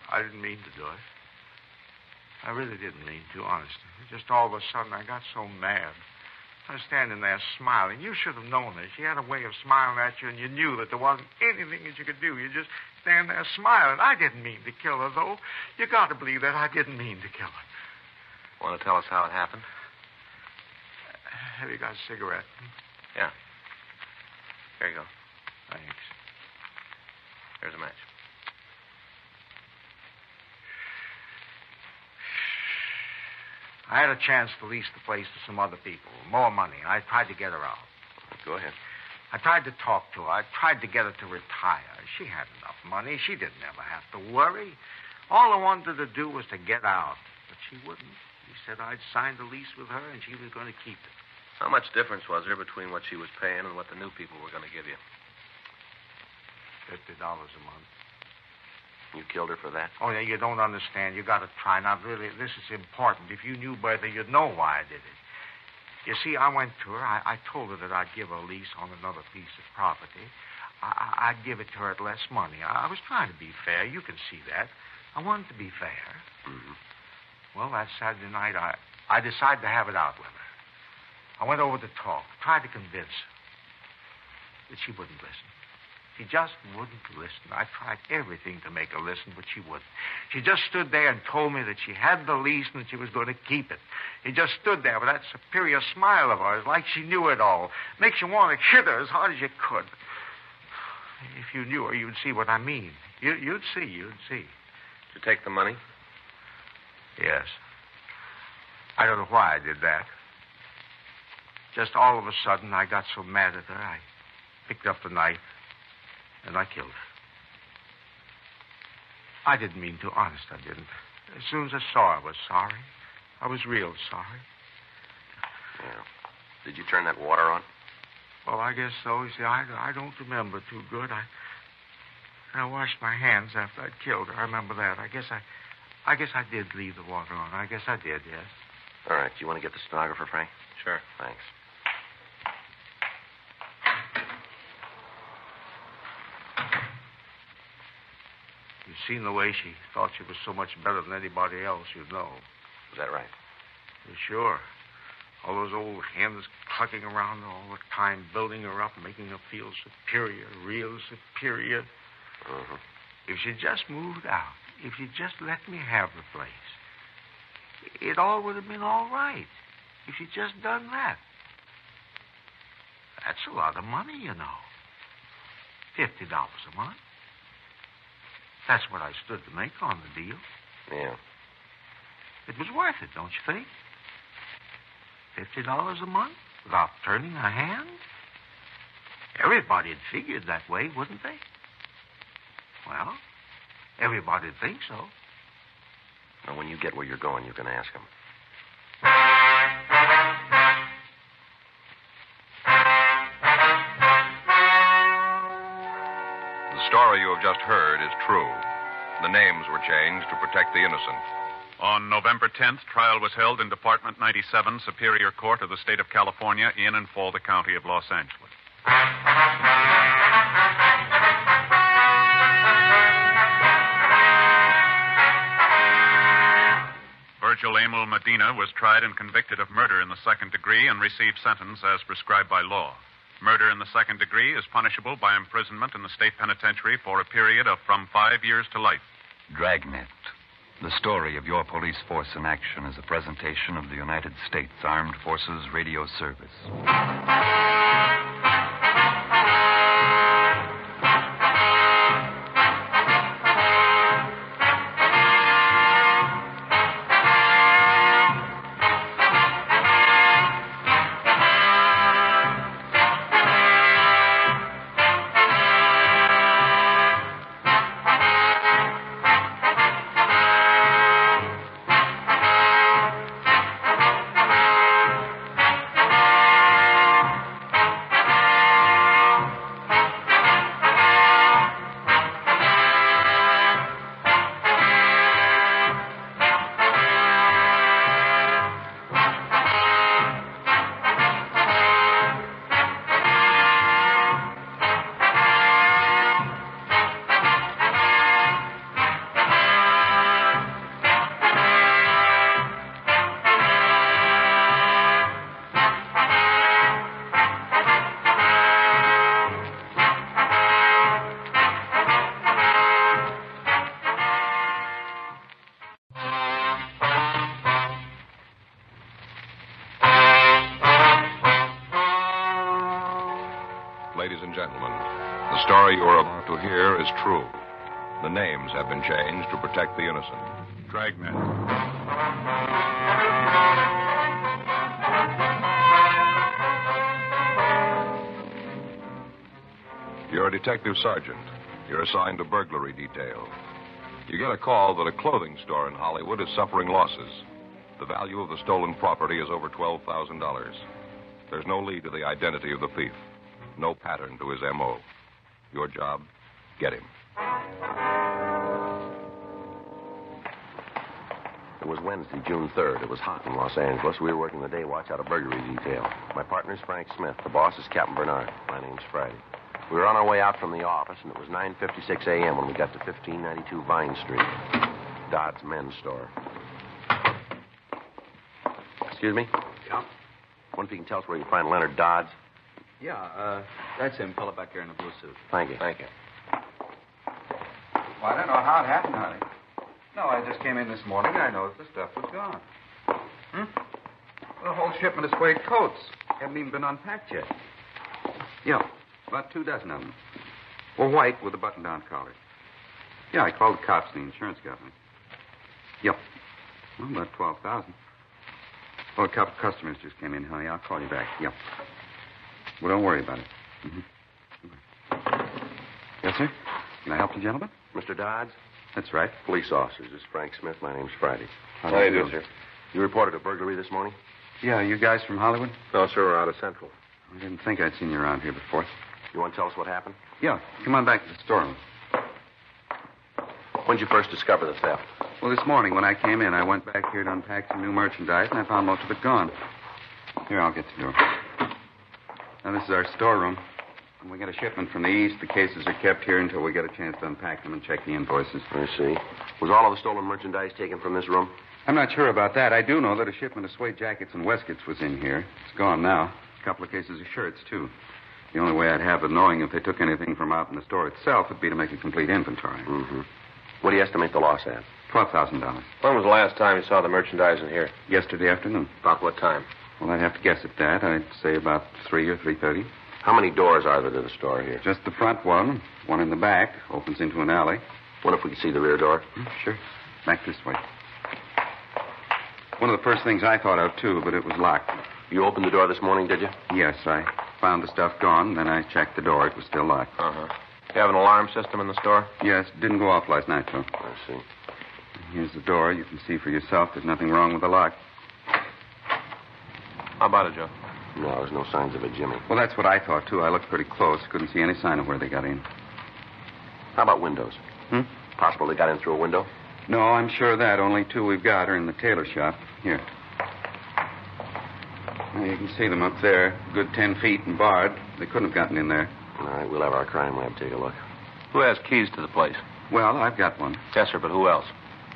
I didn't mean to do it. I really didn't mean to, honestly. Just all of a sudden, I got so mad. I was standing there smiling. You should have known this. She had a way of smiling at you, and you knew that there wasn't anything that you could do. You just stand there smiling. I didn't mean to kill her, though. You got to believe that I didn't mean to kill her. Want to tell us how it happened? Have you got a cigarette? Yeah. Here you go. Thanks. Here's a match. I had a chance to lease the place to some other people. More money. I tried to get her out. Go ahead. I tried to talk to her. I tried to get her to retire. She had enough money. She didn't ever have to worry. All I wanted to do was to get out. But she wouldn't. She said I'd signed a lease with her and she was going to keep it. How much difference was there between what she was paying and what the new people were going to give you? $50 a month. You killed her for that? Oh, yeah, you don't understand. You got to try. Now, really, this is important. If you knew better, you'd know why I did it. You see, I went to her. I told her that I'd give her a lease on another piece of property. I'd give it to her at less money. I was trying to be fair. You can see that. I wanted to be fair. Mm-hmm. Well, that Saturday night, I decided to have it out with her. I went over to talk, tried to convince her. But she wouldn't listen. She just wouldn't listen. I tried everything to make her listen, but she wouldn't. She just stood there and told me that she had the lease and that she was going to keep it. She just stood there with that superior smile of hers, like she knew it all. Makes you want to hit her as hard as you could. If you knew her, you'd see what I mean. You'd see. Did you take the money? Yes. I don't know why I did that. Just all of a sudden, I got so mad at her, I picked up the knife. And I killed her. I didn't mean to, honest, I didn't. As soon as I saw her, I was sorry. I was real sorry. Yeah. Did you turn that water on? Well, I guess so. You see, I don't remember too good. I washed my hands after I'd killed her. I remember that. I guess I did leave the water on. I guess I did, yes. All right. Do you want to get the stenographer, Frank? Sure. Thanks. You've seen the way she thought she was so much better than anybody else, you'd know. Is that right? Sure. All those old hens clucking around her all the time, building her up, making her feel superior, real superior. Mm-hmm. If she just moved out, if she just let me have the place, it all would have been all right. If she'd just done that. That's a lot of money, you know. $50 a month. That's what I stood to make on the deal. Yeah. It was worth it, don't you think? $50 a month without turning a hand? Everybody'd figured that way, wouldn't they? Well, everybody'd think so. Now, when you get where you're going, you can ask him. The story you have just heard is true. The names were changed to protect the innocent. On November 10th, trial was held in Department 97, Superior Court of the State of California, in and for the County of Los Angeles. Virgil Emil Medina was tried and convicted of murder in the second degree and received sentence as prescribed by law. Murder in the second degree is punishable by imprisonment in the state penitentiary for a period of from 5 years to life. Dragnet. The story of your police force in action is a presentation of the United States Armed Forces Radio Service. Happened. The story you are about to hear is true. The names have been changed to protect the innocent. Dragnet. You're a detective sergeant. You're assigned to burglary detail. You get a call that a clothing store in Hollywood is suffering losses. The value of the stolen property is over $12,000. There's no lead to the identity of the thief. No pattern to his M.O. Your job, get him. It was Wednesday, June 3rd. It was hot in Los Angeles. We were working the day watch out of burglary detail. My partner's Frank Smith. The boss is Captain Bernard. My name's Friday. We were on our way out from the office, and it was 9:56 a.m. when we got to 1592 Vine Street, Dodd's men's store. Excuse me? Yeah? Wonder if you can tell us where you find Leonard Dodds? Yeah, that's him, fella back there in the blue suit. Thank you. Thank you. Well, I don't know how it happened, honey. No, I just came in this morning and I noticed the stuff was gone. The whole shipment of suede coats haven't even been unpacked yet. Yeah, about 24 of them. Well, white with a button-down collar. Yeah, I called the cops and the insurance company. Yep. Well, about 12,000. Well, a couple of customers just came in, honey. I'll call you back. Yep. Well, don't worry about it. Yes, sir? Can I help you, gentlemen? Mr. Dodds? That's right. Police officers. This is Frank Smith. My name's Friday. How do you do, sir? You reported a burglary this morning? Yeah, you guys from Hollywood? No, sir. We're out of Central. I didn't think I'd seen you around here before. You want to tell us what happened? Yeah, come on back to the storeroom. When did you first discover the theft? Well, this morning when I came in, I went back here to unpack some new merchandise, and I found most of it gone. Here, I'll get the door. Now, this is our storeroom. When we get a shipment from the east, the cases are kept here until we get a chance to unpack them and check the invoices. I see. Was all of the stolen merchandise taken from this room? I'm not sure about that. I do know that a shipment of suede jackets and waistcoats was in here. It's gone now. A couple of cases of shirts, too. The only way I'd have of knowing if they took anything from out in the store itself would be to make a complete inventory. Mm-hmm. What do you estimate the loss at? $12,000. When was the last time you saw the merchandise in here? Yesterday afternoon. About what time? Well, I'd have to guess at that. I'd say about 3 or 3:30. How many doors are there to the store here? Just the front one in the back, opens into an alley. What if we could see the rear door? Sure. Back this way. One of the first things I thought of, too, but it was locked. You opened the door this morning, did you? Yes, I found the stuff gone, then I checked the door. It was still locked. Uh-huh. You have an alarm system in the store? Yes, didn't go off last night, though. I see. Here's the door. You can see for yourself there's nothing wrong with the lock. How about it, Joe? No, there's no signs of it, Jimmy. Well, that's what I thought, too. I looked pretty close. Couldn't see any sign of where they got in. How about windows? Possible they got in through a window? No, I'm sure of that. Only 2 we've got are in the tailor shop. Here. Now, you can see them up there. Good 10 feet and barred. They couldn't have gotten in there. All right, we'll have our crime lab take a look. Who has keys to the place? Well, I've got one. Yes, sir, but who else?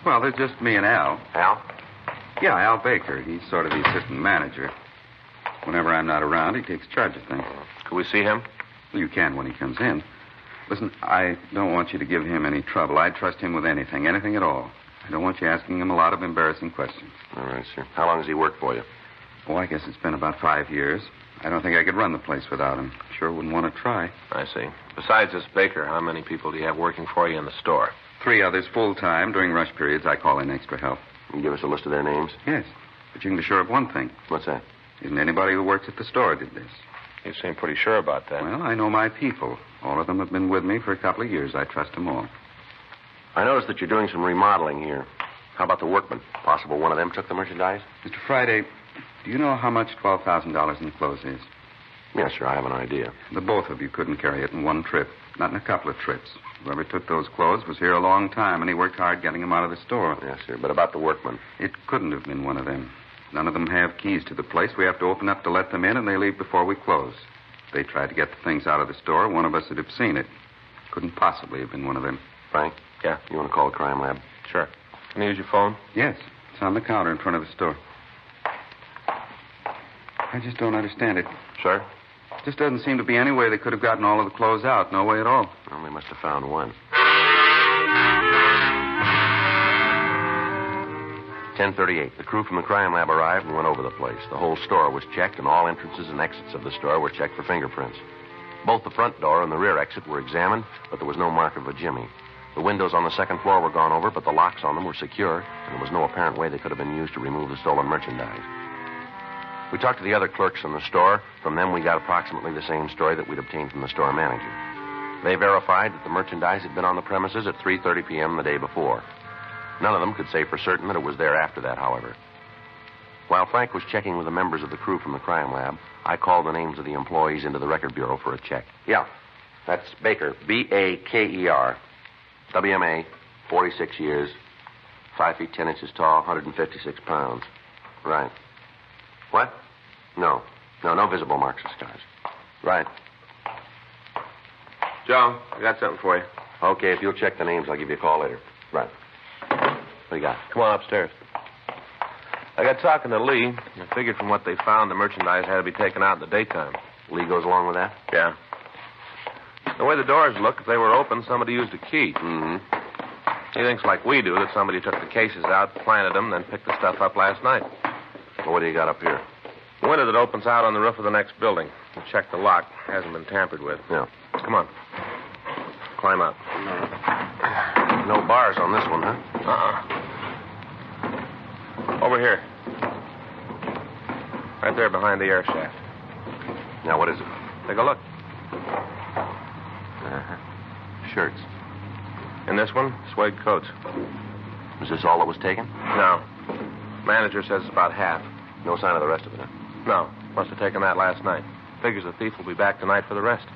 Well, there's just me and Al. Al? Yeah, Al Baker. He's sort of the assistant manager. Whenever I'm not around, he takes charge of things. Could we see him? Well, you can when he comes in. Listen, I don't want you to give him any trouble. I'd trust him with anything at all. I don't want you asking him a lot of embarrassing questions. All right, sir. How long has he worked for you? Oh, I guess it's been about 5 years. I don't think I could run the place without him. Sure wouldn't want to try. I see. Besides this Baker, how many people do you have working for you in the store? 3 others full-time. During rush periods, I call in extra help. Can you give us a list of their names? Yes, but you can be sure of one thing. What's that? Isn't anybody who works at the store did this. You seem pretty sure about that. Well, I know my people. All of them have been with me for a couple of years. I trust them all. I noticed that you're doing some remodeling here. How about the workmen? Possible one of them took the merchandise? Mr. Friday, do you know how much $12,000 in clothes is? Yes, sir. I have an idea. The both of you couldn't carry it in one trip. Not in a couple of trips. Whoever took those clothes was here a long time, and he worked hard getting them out of the store. Yes, sir. But about the workmen? It couldn't have been one of them. None of them have keys to the place. We have to open up to let them in, and they leave before we close. If they tried to get the things out of the store, one of us would have seen it. Couldn't possibly have been one of them. Frank? Yeah? You want to call the crime lab? Sure. Can I use your phone? Yes. It's on the counter in front of the store. I just don't understand it. Sir? Just doesn't seem to be any way they could have gotten all of the clothes out. No way at all. Well, they must have found one. 10:38. The crew from the crime lab arrived and went over the place. The whole store was checked, and all entrances and exits of the store were checked for fingerprints. Both the front door and the rear exit were examined, but there was no mark of a jimmy. The windows on the second floor were gone over, but the locks on them were secure, and there was no apparent way they could have been used to remove the stolen merchandise. We talked to the other clerks in the store. From them, we got approximately the same story that we'd obtained from the store manager. They verified that the merchandise had been on the premises at 3:30 p.m. the day before. None of them could say for certain that it was there after that, however. While Frank was checking with the members of the crew from the crime lab, I called the names of the employees into the record bureau for a check. Yeah, that's Baker, Baker. WMA, 46 years, 5 feet 10 inches tall, 156 pounds. Right. What? No, no visible marks of scars. Right. Joe, I got something for you. Okay, if you'll check the names, I'll give you a call later. Right. What do you got? Come on upstairs. I got talking to Lee. I figured from what they found, the merchandise had to be taken out in the daytime. Lee goes along with that? Yeah. The way the doors look, if they were open, somebody used a key. Mm-hmm. He thinks like we do, that somebody took the cases out, planted them, then picked the stuff up last night. Well, what do you got up here? The window that opens out on the roof of the next building. We checked the lock. Hasn't been tampered with. Yeah. Come on. Climb up. No bars on this one, huh? Over here. Right there behind the air shaft. Now, what is it? Take a look. Shirts. In this one, suede coats. Was this all that was taken? No. Manager says it's about half. No sign of the rest of it, huh? No. Must have taken that last night. Figures the thief will be back tonight for the rest.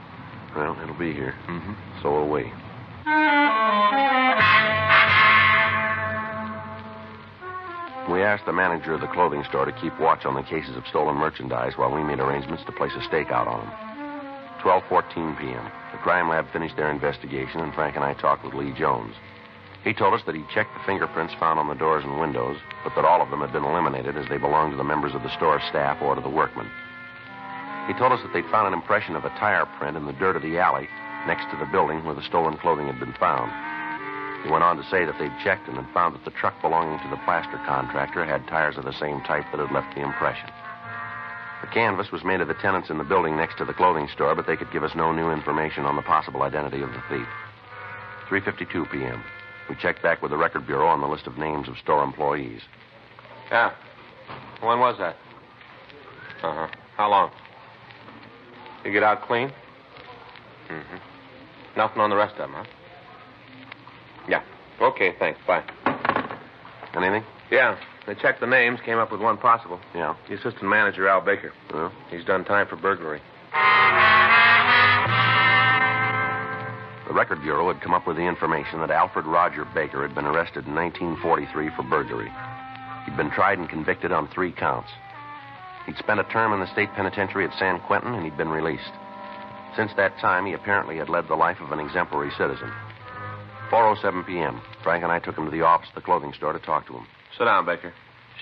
Well, it'll be here. Mm-hmm. So will we. We asked the manager of the clothing store to keep watch on the cases of stolen merchandise while we made arrangements to place a stakeout on them. 12:14 p.m. The crime lab finished their investigation, and Frank and I talked with Lee Jones. He told us that he'd checked the fingerprints found on the doors and windows, but that all of them had been eliminated as they belonged to the members of the store staff or to the workmen. He told us that they'd found an impression of a tire print in the dirt of the alley next to the building where the stolen clothing had been found. He went on to say that they'd checked and had found that the truck belonging to the plaster contractor had tires of the same type that had left the impression. The canvas was made of the tenants in the building next to the clothing store, but they could give us no new information on the possible identity of the thief. 3:52 p.m. We checked back with the record bureau on the list of names of store employees. Yeah. When was that? Uh-huh. How long? You get out clean? Mm-hmm. Nothing on the rest of them, huh? Yeah. Okay, thanks. Bye. Anything? Yeah. They checked the names, came up with one possible. Yeah. The assistant manager, Al Baker. Well? He's done time for burglary. The Record Bureau had come up with the information that Alfred Roger Baker had been arrested in 1943 for burglary. He'd been tried and convicted on 3 counts. He'd spent a term in the state penitentiary at San Quentin, and he'd been released. Since that time, he apparently had led the life of an exemplary citizen. 4:07 p.m. Frank and I took him to the office of the clothing store to talk to him. Sit down, Baker.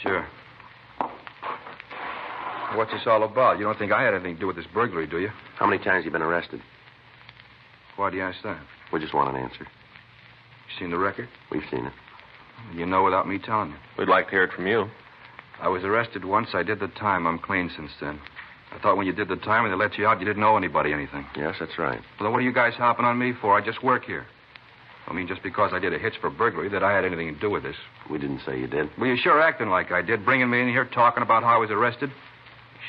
Sure. What's this all about? You don't think I had anything to do with this burglary, do you? How many times have you been arrested? Why do you ask that? We just want an answer. You seen the record? We've seen it. You know without me telling you. We'd like to hear it from you. I was arrested once. I did the time. I'm clean since then. I thought when you did the time and they let you out, you didn't owe anybody anything. Yes, that's right. Well, then what are you guys hopping on me for? I just work here. I mean, just because I did a hitch for burglary, that I had anything to do with this. We didn't say you did. Well, you're sure acting like I did, bringing me in here talking about how I was arrested.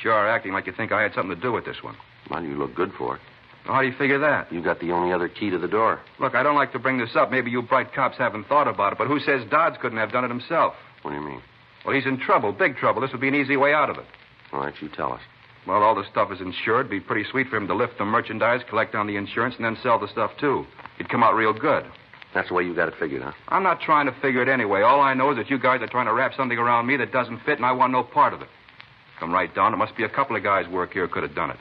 Sure are acting like you think I had something to do with this one. Well, you look good for it. Well, how do you figure that? You got the only other key to the door. Look, I don't like to bring this up. Maybe you bright cops haven't thought about it, but who says Dodds couldn't have done it himself? What do you mean? Well, he's in trouble, big trouble. This would be an easy way out of it. All right, you tell us. Well, all the stuff is insured. It'd be pretty sweet for him to lift the merchandise, collect on the insurance, and then sell the stuff, too. It'd come out real good. That's the way you got it figured, huh? I'm not trying to figure it anyway. All I know is that you guys are trying to wrap something around me that doesn't fit, and I want no part of it. Come right down. It must be a couple of guys' work here who could have done it.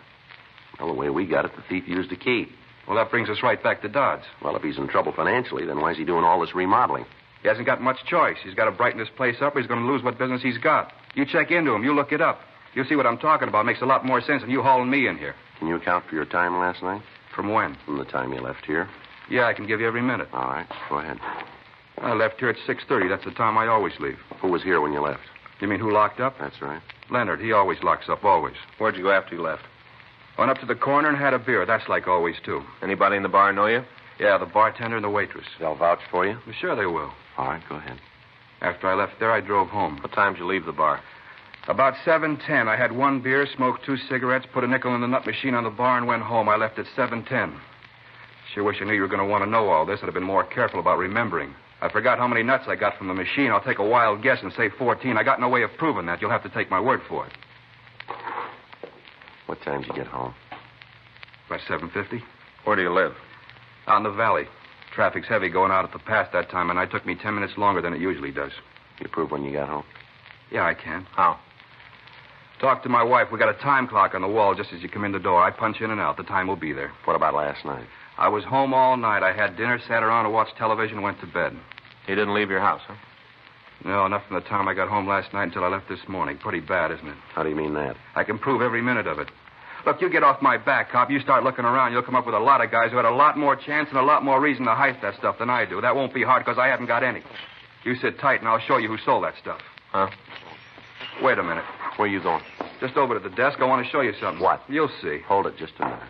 Well, the way we got it, the thief used a key. Well, that brings us right back to Dodds. Well, if he's in trouble financially, then why is he doing all this remodeling? He hasn't got much choice. He's got to brighten this place up or he's going to lose what business he's got. You check into him. You look it up. You'll see what I'm talking about. It makes a lot more sense than you hauling me in here. Can you account for your time last night? From when? From the time you left here. Yeah, I can give you every minute. All right, go ahead. I left here at 6:30. That's the time I always leave. Who was here when you left? You mean who locked up? That's right. Leonard. He always locks up, always. Where'd you go after you left? Went up to the corner and had a beer. That's like always, too. Anybody in the bar know you? Yeah, the bartender and the waitress. They'll vouch for you? Well, sure they will. All right, go ahead. After I left there, I drove home. What time did you leave the bar? About 7:10. I had one beer, smoked 2 cigarettes, put a nickel in the nut machine on the bar, and went home. I left at 7:10. Sure wish I knew you were going to want to know all this. I'd have been more careful about remembering. I forgot how many nuts I got from the machine. I'll take a wild guess and say 14. I got no way of proving that. You'll have to take my word for it. What time did you get home? About 7:50. Where do you live? Out in the valley. Traffic's heavy going out at the pass that time, and it took me 10 minutes longer than it usually does. You prove when you got home? Yeah, I can. How? Talk to my wife. We got a time clock on the wall just as you come in the door. I punch in and out. The time will be there. What about last night? I was home all night. I had dinner, sat around and watched television, went to bed. You didn't leave your house, huh? No, not from the time I got home last night until I left this morning. Pretty bad, isn't it? How do you mean that? I can prove every minute of it. Look, you get off my back, cop. You start looking around, you'll come up with a lot of guys who had a lot more chance and a lot more reason to heist that stuff than I do. That won't be hard because I haven't got any. You sit tight and I'll show you who sold that stuff. Huh? Wait a minute. Where are you going? Just over to the desk. I want to show you something. What? You'll see. Hold it just a minute.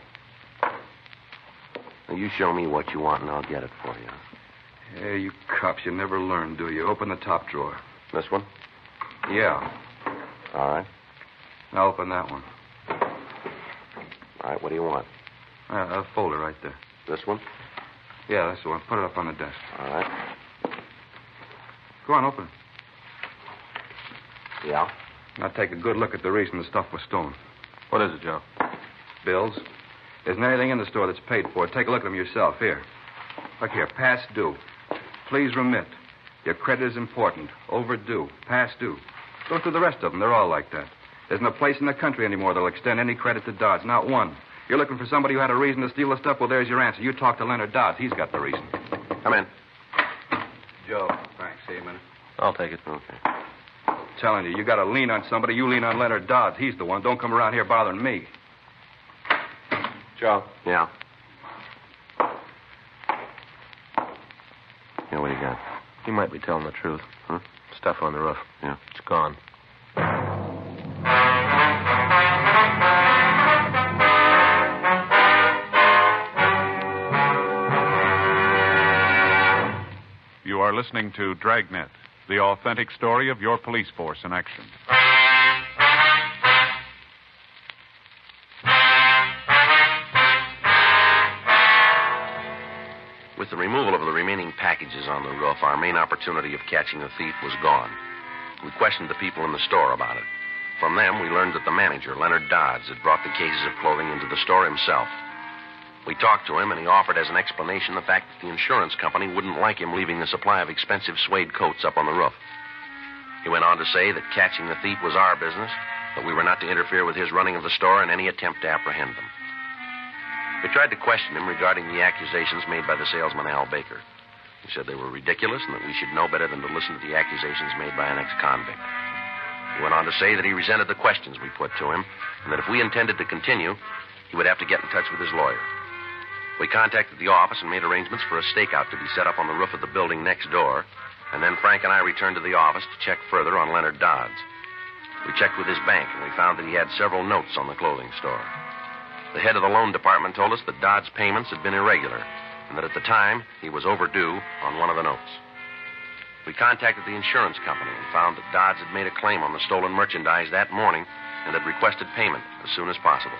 Now, you show me what you want and I'll get it for you. Hey, you cops, you never learn, do you? Open the top drawer. This one? Yeah. All right. Now open that one. All right, what do you want? A folder right there. This one? Yeah, that's the one. Put it up on the desk. All right. Go on, open it. Yeah? Now take a good look at the reason the stuff was stolen. What is it, Joe? Bills. Isn't anything in the store that's paid for. Take a look at them yourself. Here. Look here. Past due. Please remit. Your credit is important. Overdue. Past due. Go through the rest of them. They're all like that. There isn't a place in the country anymore that'll extend any credit to Dodds. Not one. You're looking for somebody who had a reason to steal the stuff? Well, there's your answer. You talk to Leonard Dodds. He's got the reason. Come in. Joe. Thanks. See you a minute. I'll take it. Okay. Telling you, you got to lean on somebody. You lean on Leonard Dodds. He's the one. Don't come around here bothering me. Joe. Yeah? Yeah, what do you got? He might be telling the truth. Huh? Stuff on the roof. Yeah. It's gone. You are listening to Dragnet, the authentic story of your police force in action. With the removal of the remaining packages on the roof, our main opportunity of catching the thief was gone. We questioned the people in the store about it. From them, we learned that the manager, Leonard Dodds, had brought the cases of clothing into the store himself. We talked to him, and he offered as an explanation the fact that the insurance company wouldn't like him leaving the supply of expensive suede coats up on the roof. He went on to say that catching the thief was our business, that we were not to interfere with his running of the store and any attempt to apprehend them. We tried to question him regarding the accusations made by the salesman, Al Baker. He said they were ridiculous and that we should know better than to listen to the accusations made by an ex-convict. He went on to say that he resented the questions we put to him and that if we intended to continue, he would have to get in touch with his lawyer. We contacted the office and made arrangements for a stakeout to be set up on the roof of the building next door, and then Frank and I returned to the office to check further on Leonard Dodds. We checked with his bank, and we found that he had several notes on the clothing store. The head of the loan department told us that Dodds' payments had been irregular, and that at the time he was overdue on one of the notes. We contacted the insurance company and found that Dodds had made a claim on the stolen merchandise that morning and had requested payment as soon as possible.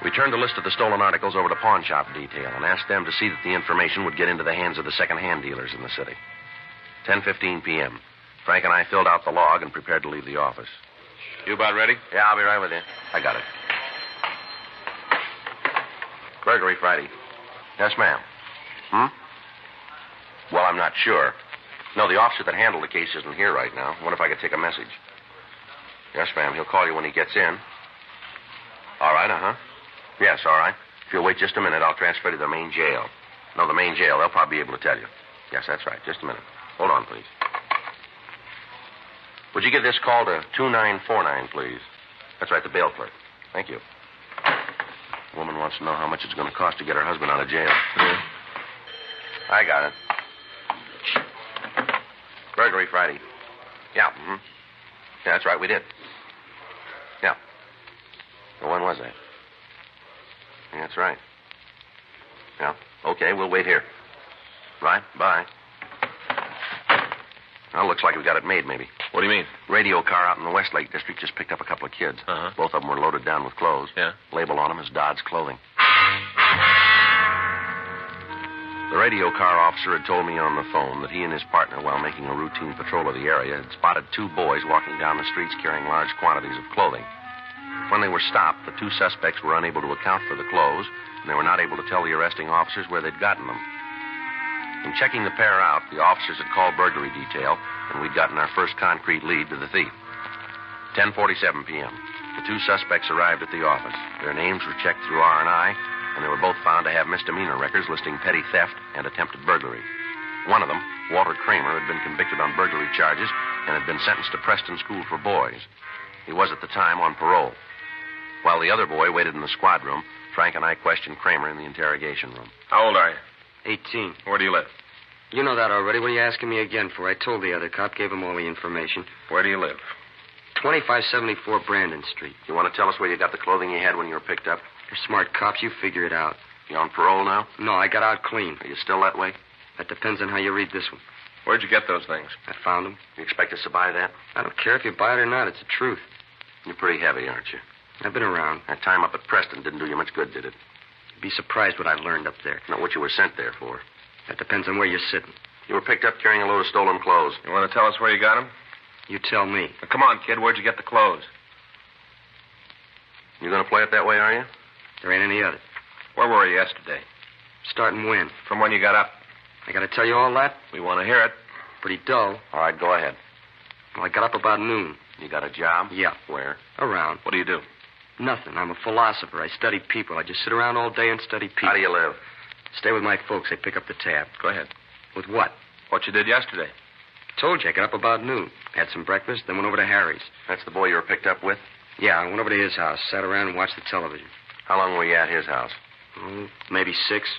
We turned the list of the stolen articles over to pawn shop detail and asked them to see that the information would get into the hands of the second-hand dealers in the city. 10:15 p.m. Frank and I filled out the log and prepared to leave the office. You about ready? Yeah, I'll be right with you. I got it. Burglary Friday. Yes, ma'am. Well, I'm not sure. No, the officer that handled the case isn't here right now. I wonder if I could take a message. Yes, ma'am. He'll call you when he gets in. All right, uh-huh. Yes, all right. If you'll wait just a minute, I'll transfer you to the main jail. No, the main jail. They'll probably be able to tell you. Yes, that's right. Just a minute. Hold on, please. Would you give this call to 2949, please? That's right, the bail clerk. Thank you. The woman wants to know how much it's going to cost to get her husband out of jail. Yeah. I got it. Burglary Friday. Yeah, Yeah, that's right, we did. Yeah. Well, when was that? That's right. Yeah, okay, we'll wait here. Right, bye. Well, looks like we got it made, maybe. What do you mean? Radio car out in the Westlake district just picked up a couple of kids. Uh-huh. Both of them were loaded down with clothes. Yeah. Label on them is Dodds Clothing. The radio car officer had told me on the phone that he and his partner, while making a routine patrol of the area, had spotted two boys walking down the streets carrying large quantities of clothing. When they were stopped, the two suspects were unable to account for the clothes, and they were not able to tell the arresting officers where they'd gotten them. In checking the pair out, the officers had called burglary detail, and we'd gotten our first concrete lead to the thief. 10:47 p.m. The two suspects arrived at the office. Their names were checked through R&I, and they were both found to have misdemeanor records listing petty theft and attempted burglary. One of them, Walter Kramer, had been convicted on burglary charges and had been sentenced to Preston School for Boys. He was at the time on parole. While the other boy waited in the squad room, Frank and I questioned Kramer in the interrogation room. How old are you? 18. Where do you live? You know that already. What are you asking me again for? I told the other cop, gave him all the information. Where do you live? 2574 Brandon Street. You want to tell us where you got the clothing you had when you were picked up? You're smart cops. You figure it out. You on parole now? No, I got out clean. Are you still that way? That depends on how you read this one. Where'd you get those things? I found them. You expect us to buy that? I don't care if you buy it or not. It's the truth. You're pretty heavy, aren't you? I've been around. That time up at Preston didn't do you much good, did it? You'd be surprised what I learned up there. Not what you were sent there for. That depends on where you're sitting. You were picked up carrying a load of stolen clothes. You want to tell us where you got them? You tell me. Now, come on, kid. Where'd you get the clothes? You going to play it that way, are you? There ain't any other. Where were you yesterday? Starting when? From when you got up. I got to tell you all that? We want to hear it. Pretty dull. All right, go ahead. Well, I got up about noon. You got a job? Yeah. Where? Around. What do you do? Nothing. I'm a philosopher. I study people. I just sit around all day and study people. How do you live? Stay with my folks. They pick up the tab. Go ahead. With what? What you did yesterday. Told you I got up about noon. Had some breakfast, then went over to Harry's. That's the boy you were picked up with? Yeah, I went over to his house, sat around and watched the television. How long were you at his house? Oh, maybe 6.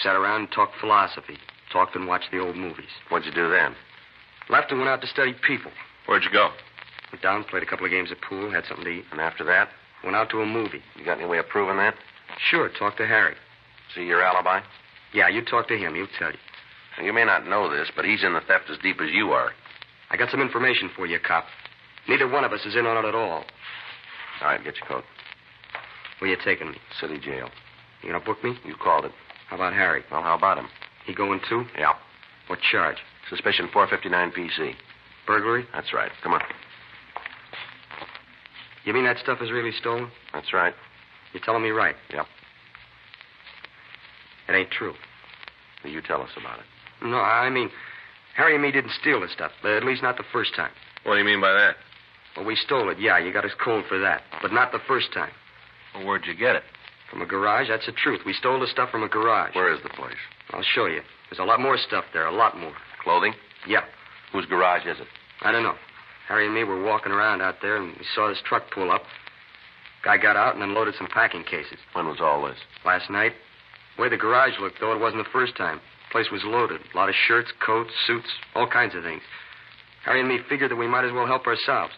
Sat around and talked philosophy. Talked and watched the old movies. What'd you do then? Left and went out to study people. Where'd you go? Went down, played a couple of games of pool, had something to eat. And after that? Went out to a movie. You got any way of proving that? Sure, talked to Harry. See your alibi? Yeah, you talk to him. He'll tell you. Now, you may not know this, but he's in the theft as deep as you are. I got some information for you, cop. Neither one of us is in on it at all. All right, get your coat. Where you taking me? City jail. You gonna book me? You called it. How about Harry? Well, how about him? He going too? Yeah. What charge? Suspicion 459 PC. Burglary? That's right. Come on. You mean that stuff is really stolen? That's right. You're telling me right? Yep. It ain't true. You tell us about it. No, I mean, Harry and me didn't steal the stuff. At least not the first time. What do you mean by that? Well, we stole it, yeah. You got us cold for that. But not the first time. Well, where'd you get it? From a garage? That's the truth. We stole the stuff from a garage. Where is the place? I'll show you. There's a lot more stuff there, a lot more. Clothing? Yeah. Whose garage is it? I don't know. Harry and me were walking around out there, and we saw this truck pull up. Guy got out and unloaded some packing cases. When was all this? Last night. The way the garage looked, though, it wasn't the first time. The place was loaded. A lot of shirts, coats, suits, all kinds of things. Harry and me figured that we might as well help ourselves.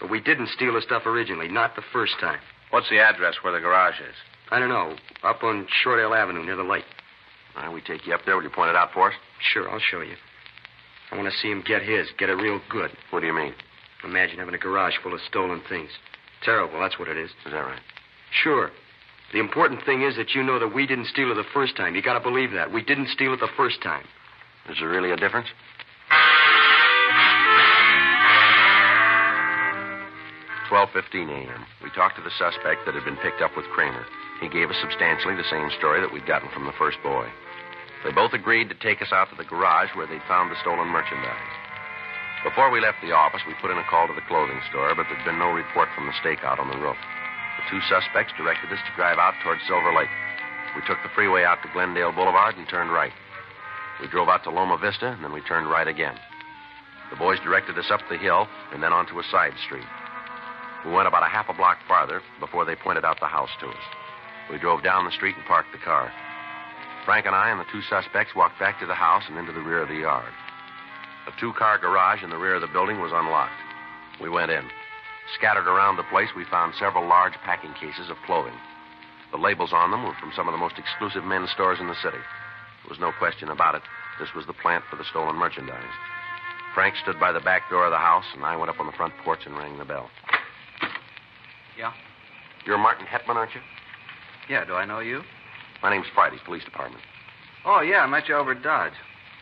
But we didn't steal the stuff originally, not the first time. What's the address where the garage is? I don't know. Up on Shortdale Avenue near the lake. All right, we take you up there. Will you point it out for us? Sure, I'll show you. I want to see him get his. Get it real good. What do you mean? Imagine having a garage full of stolen things. Terrible, that's what it is. Is that right? Sure. The important thing is that you know that we didn't steal it the first time. You got to believe that. We didn't steal it the first time. Is there really a difference? 12:15 a.m. We talked to the suspect that had been picked up with Kramer. He gave us substantially the same story that we'd gotten from the first boy. They both agreed to take us out to the garage where they'd found the stolen merchandise. Before we left the office, we put in a call to the clothing store, but there'd been no report from the stakeout on the roof. The two suspects directed us to drive out toward Silver Lake. We took the freeway out to Glendale Boulevard and turned right. We drove out to Loma Vista, and then we turned right again. The boys directed us up the hill and then onto a side street. We went about a half a block farther before they pointed out the house to us. We drove down the street and parked the car. Frank and I and the two suspects walked back to the house and into the rear of the yard. A two-car garage in the rear of the building was unlocked. We went in. Scattered around the place, we found several large packing cases of clothing. The labels on them were from some of the most exclusive men's stores in the city. There was no question about it. This was the plant for the stolen merchandise. Frank stood by the back door of the house, and I went up on the front porch and rang the bell. Yeah? You're Martin Hetman, aren't you? Yeah, do I know you? My name's Friday, Police Department. Oh, yeah, I met you over at Dodge.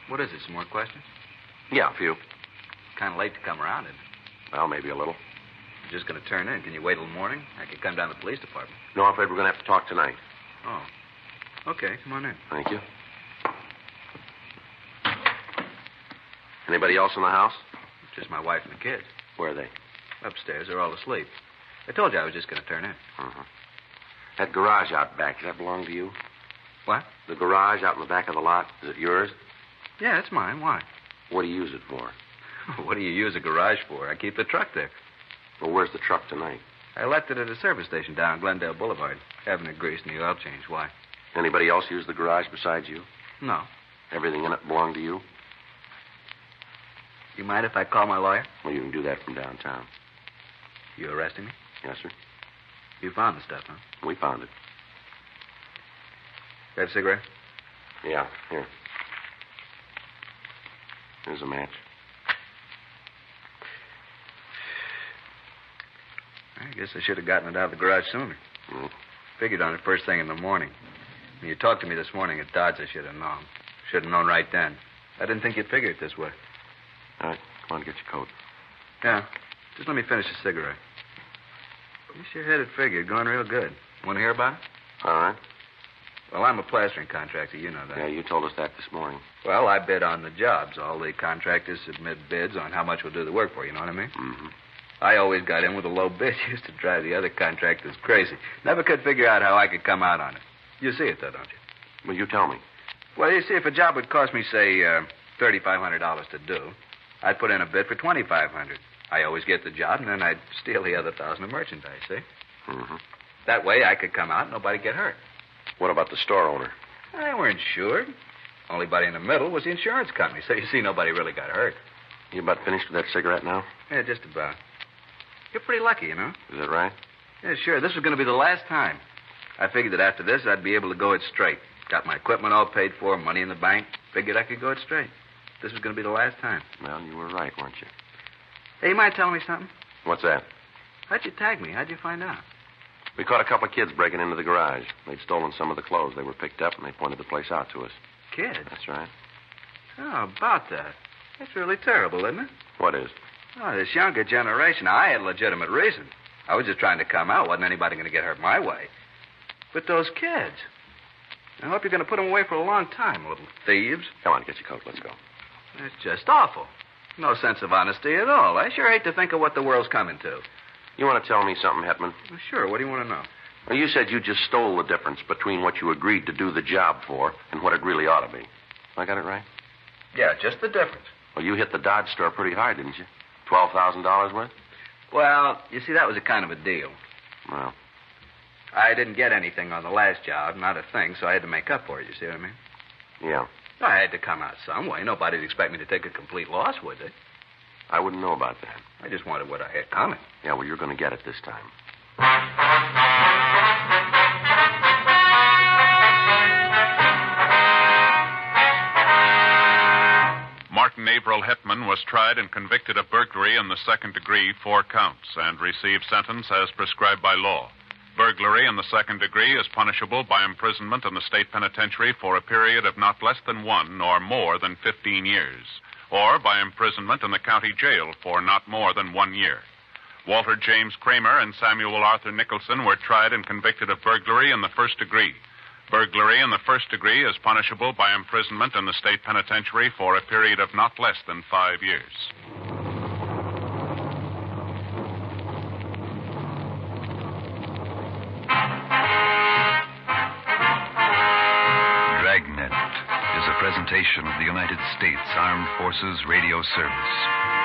What is it, some more questions? Yeah, a few. Kind of late to come around, isn't it? Well, maybe a little. I'm just going to turn in. Can you wait till morning? I could come down to the police department. No, I'm afraid we're going to have to talk tonight. Oh. Okay, come on in. Thank you. Anybody else in the house? Just my wife and the kids. Where are they? Upstairs. They're all asleep. I told you I was just going to turn in. Uh-huh. That garage out back, does that belong to you? What? The garage out in the back of the lot, is it yours? Yeah, it's mine. Why? What do you use it for? What do you use a garage for? I keep the truck there. Well, where's the truck tonight? I left it at a service station down on Glendale Boulevard. Having it greased and the oil change. Why? Anybody else use the garage besides you? No. Everything in it belong to you? You mind if I call my lawyer? Well, you can do that from downtown. You arresting me? Yes, sir. You found the stuff, huh? We found it. Got a cigarette? Yeah, here. Here's a match. I guess I should have gotten it out of the garage sooner. Mm. Figured on it first thing in the morning. When you talked to me this morning at Dodge, I should have known. Should have known right then. I didn't think you'd figure it this way. All right, come on, get your coat. Yeah, just let me finish the cigarette. You sure had it figured. Going real good. Want to hear about it? All right. Well, I'm a plastering contractor. You know that. Yeah, you told us that this morning. Well, I bid on the jobs. All the contractors submit bids on how much we'll do the work for. You know what I mean? Mm-hmm. I always got in with a low bid. Used to drive the other contractors crazy. Never could figure out how I could come out on it. You see it, though, don't you? Well, you tell me. Well, you see, if a job would cost me, say, $3,500 to do, I'd put in a bid for $2,500. I always get the job, and then I'd steal the other $1,000 of merchandise, see? Mm-hmm. That way I could come out and nobody get hurt. What about the store owner? They weren't insured. Only body in the middle was the insurance company, so you see, nobody really got hurt. You about finished with that cigarette now? Yeah, just about. You're pretty lucky, you know? Is that right? Yeah, sure. This was going to be the last time. I figured that after this, I'd be able to go it straight. Got my equipment all paid for, money in the bank. Figured I could go it straight. This was going to be the last time. Well, you were right, weren't you? Hey, you mind telling me something? What's that? How'd you tag me? How'd you find out? We caught a couple of kids breaking into the garage. They'd stolen some of the clothes. They were picked up, and they pointed the place out to us. Kids? That's right. Oh, about that. That's really terrible, isn't it? What is? Oh, this younger generation. Now, I had legitimate reason. I was just trying to come out. Wasn't anybody going to get hurt my way. But those kids. I hope you're going to put them away for a long time, little thieves. Come on, get your coat. Let's go. That's just awful. No sense of honesty at all. I sure hate to think of what the world's coming to. You want to tell me something, Hetman? Well, sure. What do you want to know? Well, you said you just stole the difference between what you agreed to do the job for and what it really ought to be. I got it right? Yeah, just the difference. Well, you hit the Dodge store pretty hard, didn't you? $12,000 worth? Well, you see, that was a kind of a deal. Well. I didn't get anything on the last job, not a thing, so I had to make up for it, you see what I mean? Yeah. I had to come out some way. Nobody'd expect me to take a complete loss, would they? I wouldn't know about that. I just wanted what I had coming. Yeah, well, you're going to get it this time. Martin Averill Hetman was tried and convicted of burglary in the second degree, 4 counts, and received sentence as prescribed by law. Burglary in the second degree is punishable by imprisonment in the state penitentiary for a period of not less than 1 nor more than 15 years, or by imprisonment in the county jail for not more than 1 year. Walter James Kramer and Samuel Arthur Nicholson were tried and convicted of burglary in the first degree. Burglary in the first degree is punishable by imprisonment in the state penitentiary for a period of not less than 5 years. Dragnet is a presentation of the United States Armed Forces Radio Service.